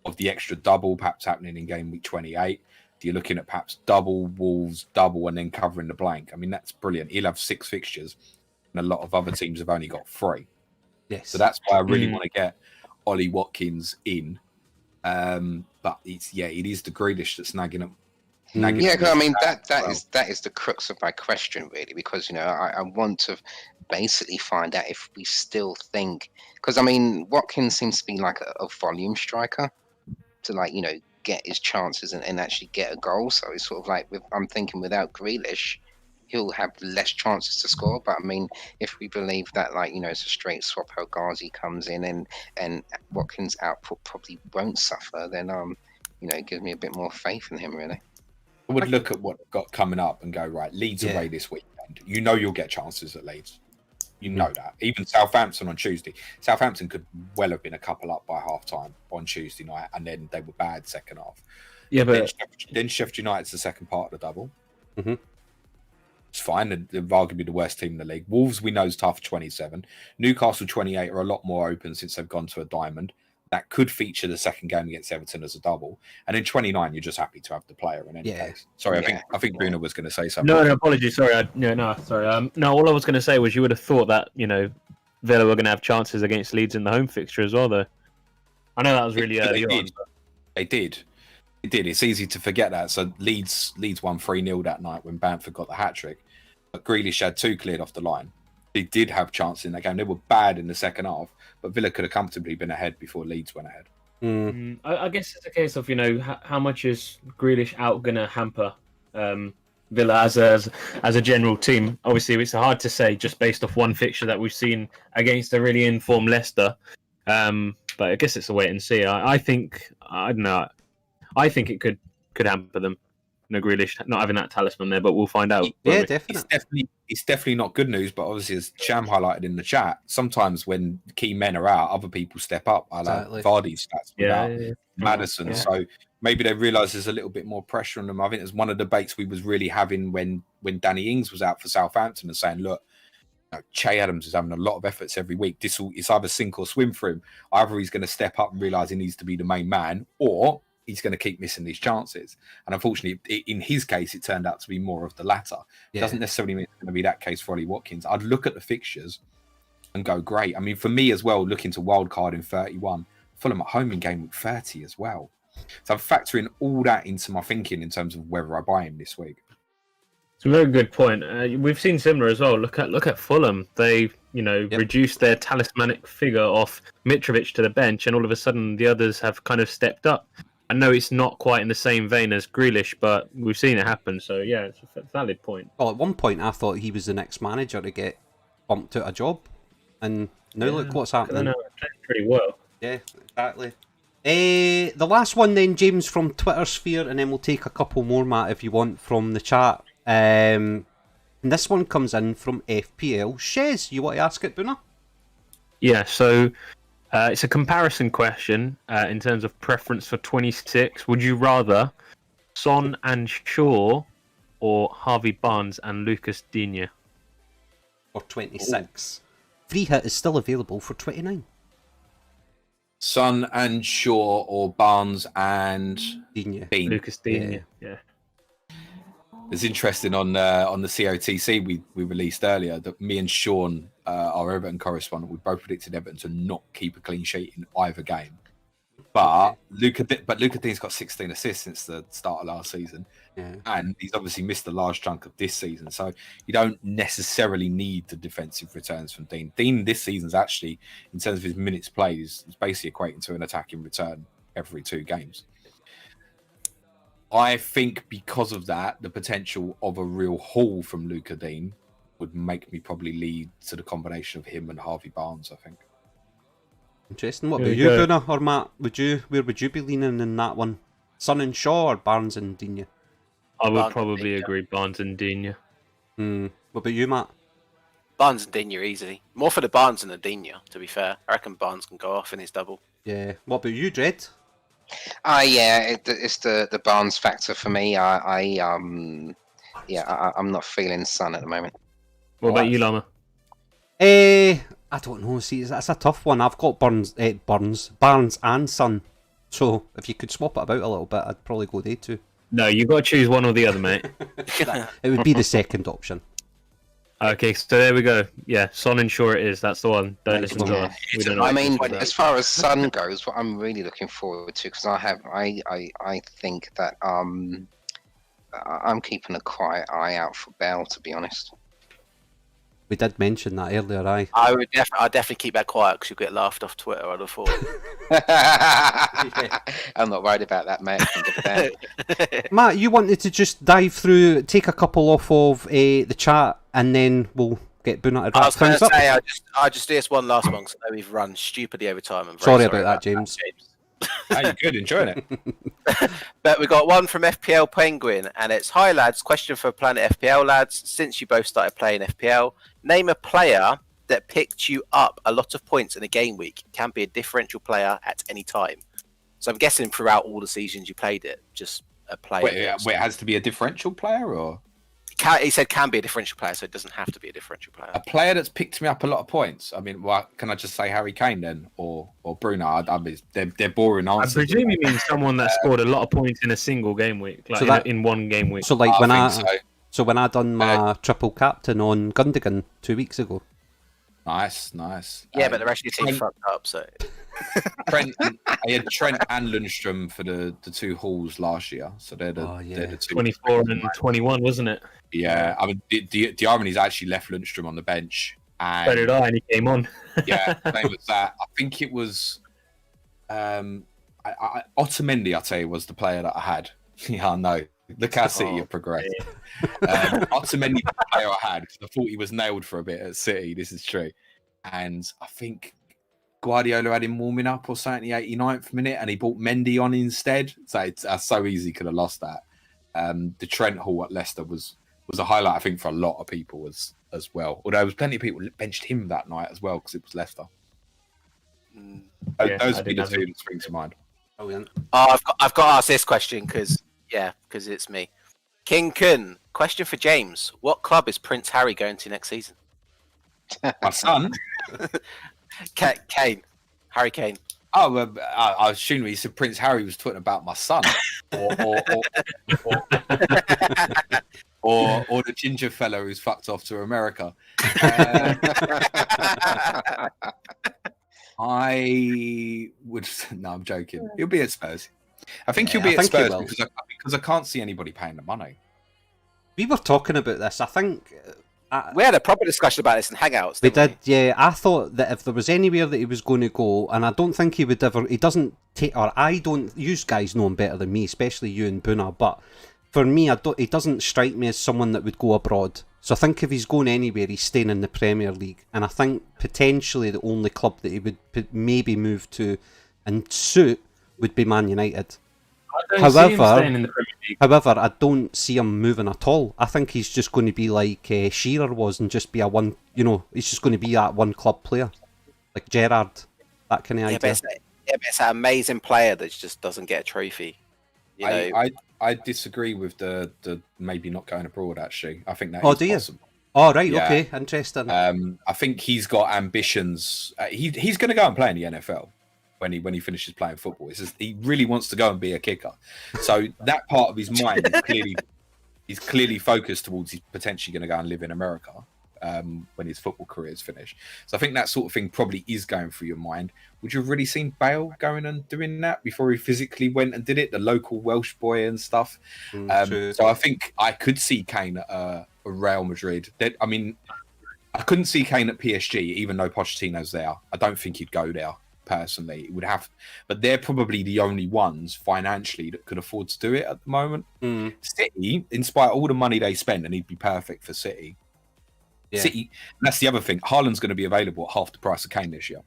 of the extra double perhaps happening in game week 28. You're looking at perhaps double, Wolves, double, and then covering the blank. I mean, that's brilliant. He'll have 6 fixtures, and a lot of other teams have only got 3. Yes. So that's why I really want to get Ollie Watkins in, but it is the Grealish that's nagging him. Yeah, I mean that is the crux of my question, really, because I want to basically find out if we still think, because I mean Watkins seems to be like a volume striker to get his chances and actually get a goal. So it's sort of like I'm thinking without Grealish, he'll have less chances to score. But I mean, if we believe that it's a straight swap, El Ghazi comes in and Watkins' output probably won't suffer, then it gives me a bit more faith in him, really. I would look at what got coming up and go, right, Leeds away this weekend. You'll get chances at Leeds. You know that. Even Southampton on Tuesday. Southampton could well have been a couple up by half time on Tuesday night, and then they were bad second half. Yeah, but then Sheffield United's the second part of the double. Mm-hmm. It's fine. They're arguably the worst team in the league. Wolves, we know, is tough, 27. Newcastle, 28, are a lot more open since they've gone to a diamond. That could feature the second game against Everton as a double. And in 29, you're just happy to have the player in any case. Sorry, I think Bruno was going to say something. No, apologies. Sorry. Sorry. No, all I was going to say was you would have thought that, Villa were going to have chances against Leeds in the home fixture as well, though. I know that was really early on. They did. It did. It's easy to forget that. So Leeds won 3-0 that night when Bamford got the hat-trick. But Grealish had 2 cleared off the line. They did have chances in that game. They were bad in the second half, but Villa could have comfortably been ahead before Leeds went ahead. I guess it's a case of, how much is Grealish out going to hamper Villa as a general team? Obviously, it's hard to say just based off one fixture that we've seen against a really informed Leicester. But I guess it's a wait and see. I think it could hamper them. Grealish not having that talisman there, but we'll find out. Yeah, definitely. It's definitely not good news, but obviously, as Sham highlighted in the chat, sometimes when key men are out, other people step up. Like Vardy's stats without Maddison. Yeah. So maybe they realise there's a little bit more pressure on them. I think there's one of the debates we was really having when Danny Ings was out for Southampton and saying, look, Che Adams is having a lot of efforts every week. It's either sink or swim for him. Either he's going to step up and realise he needs to be the main man, or he's going to keep missing these chances. And unfortunately, in his case, it turned out to be more of the latter. It doesn't necessarily mean it's going to be that case for Ollie Watkins. I'd look at the fixtures and go, great. I mean, for me as well, looking to wildcard in 31, Fulham at home in game week 30 as well. So I'm factoring all that into my thinking in terms of whether I buy him this week. It's a very good point. We've seen similar as well. Look at Fulham. They, reduced their talismanic figure off Mitrovic to the bench, and all of a sudden the others have kind of stepped up. I know it's not quite in the same vein as Grealish, but we've seen it happen. So, yeah, it's a valid point. Well, at one point, I thought he was the next manager to get bumped out of job. And now look what's happening. I know, playing pretty well. Yeah, exactly. The last one then, James, from Twitter Sphere, and then we'll take a couple more, Matt, if you want, from the chat. And this one comes in from FPL Shez. You want to ask it, Buna? Yeah, so... it's a comparison question in terms of preference for 26. Would you rather Son and Shaw or Harvey Barnes and Lucas Digne? Or 26? Free hit is still available for 29. Son and Shaw or Barnes and Dean. Lucas Digne. Yeah. It's interesting on the COTC we released earlier that me and Sean, our Everton correspondent, we both predicted Everton to not keep a clean sheet in either game. But Luca Digne's got 16 assists since the start of last season, and he's obviously missed a large chunk of this season. So you don't necessarily need the defensive returns from Dean. Dean this season's actually, in terms of his minutes played, is basically equating to an attacking return every 2 games. I think because of that, the potential of a real haul from Luca Dean would make me probably lead to the combination of him and Harvey Barnes, I think. Interesting. What about you, Bruno or Matt? Where would you be leaning in that one? Son and Shaw or Barnes and Digne? I would probably agree Barnes and Digne. What about you, Matt? Barnes and Digne easily. More for the Barnes than the Digne, to be fair. I reckon Barnes can go off in his double. Yeah. What about you, Dredd? It's the Barnes factor for me. I'm not feeling Son at the moment. What about you, Lama? I don't know. See, that's a tough one. I've got Barnes and Son. So if you could swap it about a little bit, I'd probably go they two. No, you've got to choose one or the other, mate. It would be the second option. Okay, so there we go. Yeah, Son and Shaw it is. That's the one. Don't listen to us. We don't know I mean, as far as Son goes, what I'm really looking forward to, because I think that I'm keeping a quiet eye out for Bell, to be honest. We did mention that earlier, aye. I'd definitely keep that quiet because you'll get laughed off Twitter, I'd have thought. I'm not worried about that, mate. Matt, you wanted to just dive through, take a couple off of the chat, and then we'll get Boona to wrap things up. I just do this one last one because I know we've run stupidly over time. I'm sorry about that, James. Hey, you're good, enjoying it. But we got one from FPL Penguin, and it's: Hi lads, question for Planet FPL lads. Since you both started playing FPL, name a player that picked you up a lot of points in a game week. Can be a differential player at any time. So I'm guessing throughout all the seasons you played it, just a player. Wait, it has to be a differential player, or he said can be a differential player, so it doesn't have to be a differential player. a player that's picked me up a lot of points. I mean, can I just say Harry Kane then, or Bruno? I mean, they're boring answers. I presume you mean someone that scored a lot of points in a single game week, like so in one game week. So like when I done my Uh, triple captain on Gundogan 2 weeks ago. Nice. Yeah, but the rest of your team fucked up, so. I had Trent and Lundstrom for the 2 hauls last year, so they're the 2. 24 and 21, wasn't it? Yeah, I mean, the irony is I actually left Lundstrom on the bench. And So did I, and he came on. yeah, same with that. I think it was Otamendi, I'll tell you, was the player that I had. Yeah, I know. Look how City have progressed. Otamendi was the player I had because I thought he was nailed for a bit at City. This is true. And I think Guardiola had him warming up or something in the 89th minute, and he brought Mendy on instead. So it's so easy, could have lost that. The Trent haul at Leicester was a highlight, I think, for a lot of people as well. Although there was plenty of people that benched him that night as well because it was Leicester. Those would be the 2 that spring to mind. Brilliant. Oh, I've got to ask this question because it's me. King Kun, question for James: what club is Prince Harry going to next season? My son, Kane, Harry Kane. Oh, I assume he said Prince Harry was talking about my son, or the ginger fella who's fucked off to America. I would. No, I'm joking. He'll be at Spurs. I think he'll be at Spurs because I can't see anybody paying the money. We were talking about this. I think we had a proper discussion about this in Hangouts. We did, yeah. I thought that if there was anywhere that he was going to go, and I don't think he would ever. He doesn't take, or I don't. You guys know him better than me, especially you and Boona. But for me, he doesn't strike me as someone that would go abroad. So I think if he's going anywhere, he's staying in the Premier League. And I think potentially the only club that he would maybe move to and suit would be Man United. However, I don't see him moving at all. I think he's just going to be like Shearer was and just be a one, he's just going to be that one club player. Like Gerrard, that kind of idea. But it's that amazing player that just doesn't get a trophy. I disagree with the maybe not going abroad, actually. I think that is possible. Oh, right, Yeah. okay, interesting. I think he's got ambitions. He's going to go and play in the NFL when he finishes playing football. It's just, he really wants to go and be a kicker. So that part of his mind is clearly focused towards he's potentially going to go and live in America when his football career is finished. So I think that sort of thing probably is going through your mind. Would you have really seen Bale going and doing that before he physically went and did it? The local Welsh boy and stuff. So I think I could see Kane at Real Madrid. I mean, I couldn't see Kane at PSG, even though Pochettino's there. I don't think he'd go there personally. It would have, but they're probably the only ones financially that could afford to do it at the moment. City, in spite of all the money they spend, and he'd be perfect for City. Yeah. City, that's the other thing. Haaland's going to be available at half the price of Kane this year.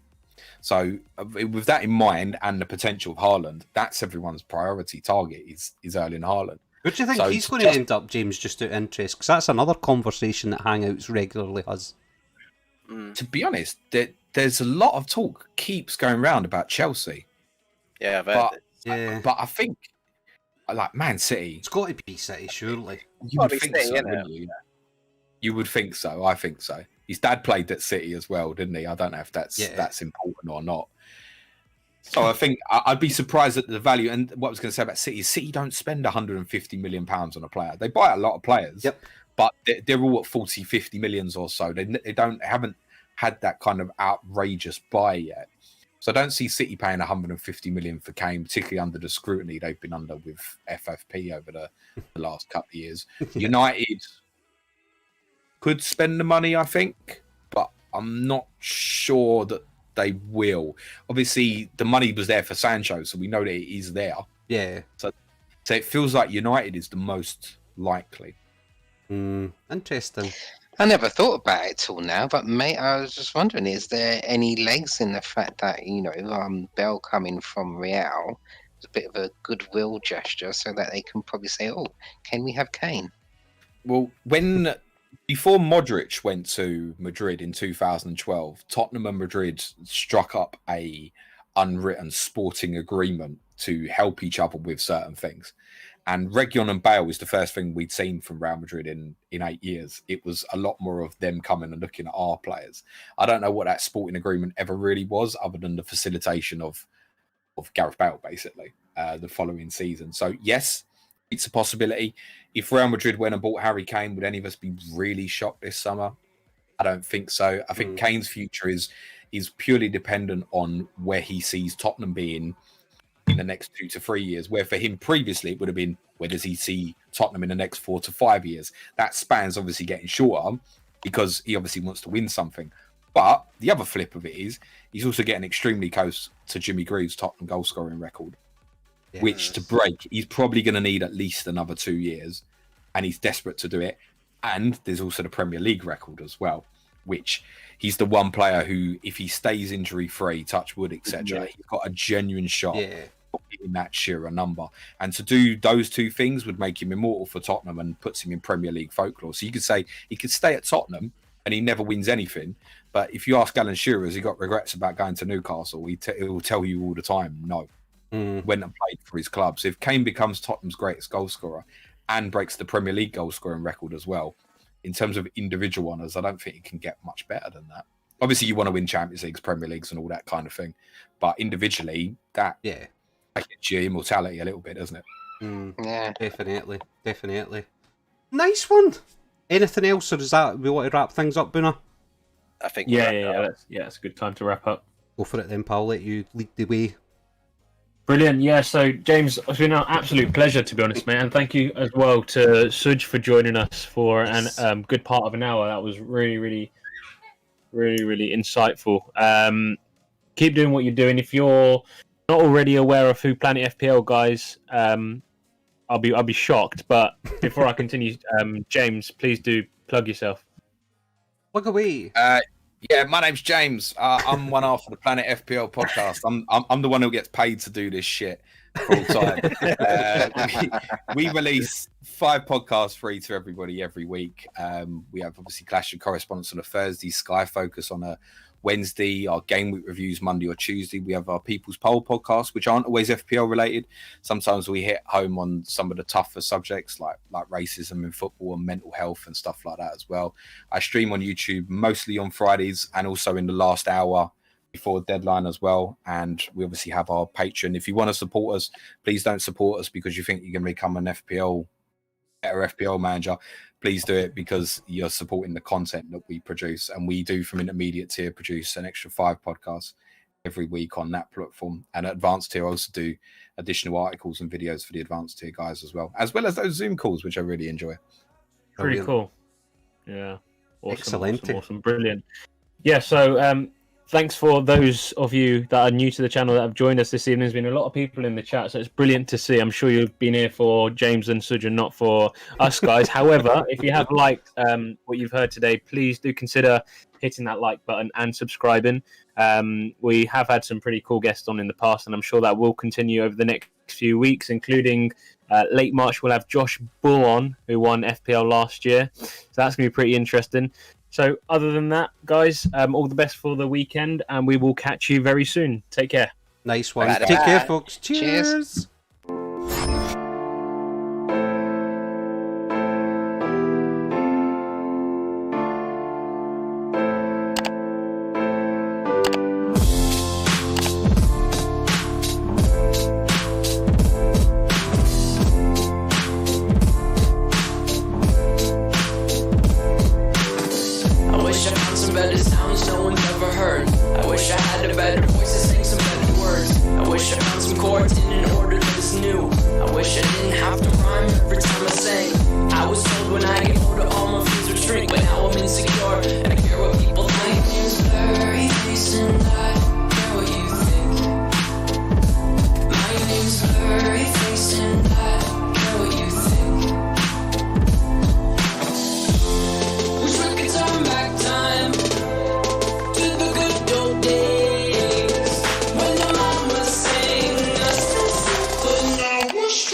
So with that in mind and the potential of Haaland, that's everyone's priority target is Erling Haaland. What do you think he's going to end up, James, just out of interest? Because that's another conversation that Hangouts regularly has. To be honest, there's a lot of talk keeps going around about Chelsea. Yeah, but I think, like, Man City... It's got to be City, surely. You would think so, wouldn't you? You would think so. I think so. His dad played at City as well, didn't he? I don't know if that's important or not. So I think I'd be surprised at the value. And what I was going to say about City is City don't spend £150 million on a player. They buy a lot of players, but they're all at 40, 50 millions or so. They haven't had that kind of outrageous buy yet. So I don't see City paying 150 million for Kane, particularly under the scrutiny they've been under with FFP over the last couple of years. United could spend the money, I think, but I'm not sure that they will. Obviously, the money was there for Sancho, so we know that it is there. Yeah. So it feels like United is the most likely. Interesting. I never thought about it till now, but mate, I was just wondering, is there any legs in the fact that, Bell coming from Real is a bit of a goodwill gesture so that they can probably say, oh, can we have Kane? Well, before Modric went to Madrid in 2012, Tottenham and Madrid struck up a unwritten sporting agreement to help each other with certain things. And Reguilon and Bale was the first thing we'd seen from Real Madrid in 8 years. It was a lot more of them coming and looking at our players. I don't know what that sporting agreement ever really was, other than the facilitation of Gareth Bale, basically, the following season. So, yes, it's a possibility. If Real Madrid went and bought Harry Kane, would any of us be really shocked this summer? I don't think so. I think Kane's future is purely dependent on where he sees Tottenham being in the next 2 to 3 years, where for him previously it would have been, where does he see Tottenham in the next 4 to 5 years? That span's obviously getting shorter because he obviously wants to win something. But the other flip of it is he's also getting extremely close to Jimmy Greaves' Tottenham goal scoring record, which to break, he's probably going to need at least another 2 years, and he's desperate to do it. And there's also the Premier League record as well, which he's the one player who, if he stays injury free, touch wood, etc., he's got a genuine shot in that Shearer number. And to do those two things would make him immortal for Tottenham and puts him in Premier League folklore. So you could say he could stay at Tottenham and he never wins anything. But if you ask Alan Shearer, has he got regrets about going to Newcastle? He will tell you all the time, no. Went and played for his club. So if Kane becomes Tottenham's greatest goal scorer and breaks the Premier League goal scoring record as well, in terms of individual honours, I don't think it can get much better than that. Obviously, you want to win Champions Leagues, Premier Leagues, and all that kind of thing. But individually, that gets your immortality a little bit, doesn't it? Yeah, definitely. Nice one. Anything else, or is that we want to wrap things up, Boona? I think. That's a good time to wrap up. Go for it then, pal. Let you lead the way. Brilliant. Yeah, so James, it's been an absolute pleasure, to be honest, mate. And thank you as well to Suj for joining us for a good part of an hour. That was really insightful. Keep doing what you're doing. If you're not already aware of who Planet FPL guys, I'll be shocked. But before I continue, James, please do plug yourself. Plug away. Yeah, my name's James. I'm one half of the Planet FPL podcast. I'm the one who gets paid to do this shit. full time. We release 5 podcasts free to everybody every week. We have obviously Clash of Correspondence on a Thursday, Sky Focus on a Wednesday, our game week reviews Monday or Tuesday. We have our People's Poll podcast, which aren't always FPL related. Sometimes we hit home on some of the tougher subjects like racism in football and mental health and stuff like that as well. I stream on YouTube mostly on Fridays and also in the last hour before deadline as well. And we obviously have our Patreon. If you want to support us, please don't support us because you think you're going to become better FPL manager. Please do it because you're supporting the content that we produce, and we do from intermediate tier produce an extra 5 podcasts every week on that platform. And at advanced tier, I also do additional articles and videos for the advanced tier guys as well as those Zoom calls, which I really enjoy. Pretty cool. Yeah. Excellent. Awesome. Brilliant. Yeah. So, thanks for those of you that are new to the channel that have joined us this evening. There's been a lot of people in the chat, so it's brilliant to see. I'm sure you've been here for James and Suj and not for us guys. However, if you have liked what you've heard today, please do consider hitting that like button and subscribing. We have had some pretty cool guests on in the past, and I'm sure that will continue over the next few weeks, including late March. We'll have Josh Bull on, who won FPL last year. So that's going to be pretty interesting. So other than that, guys, all the best for the weekend, and we will catch you very soon. Take care. Nice one. Take care, folks. Cheers.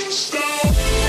Stop.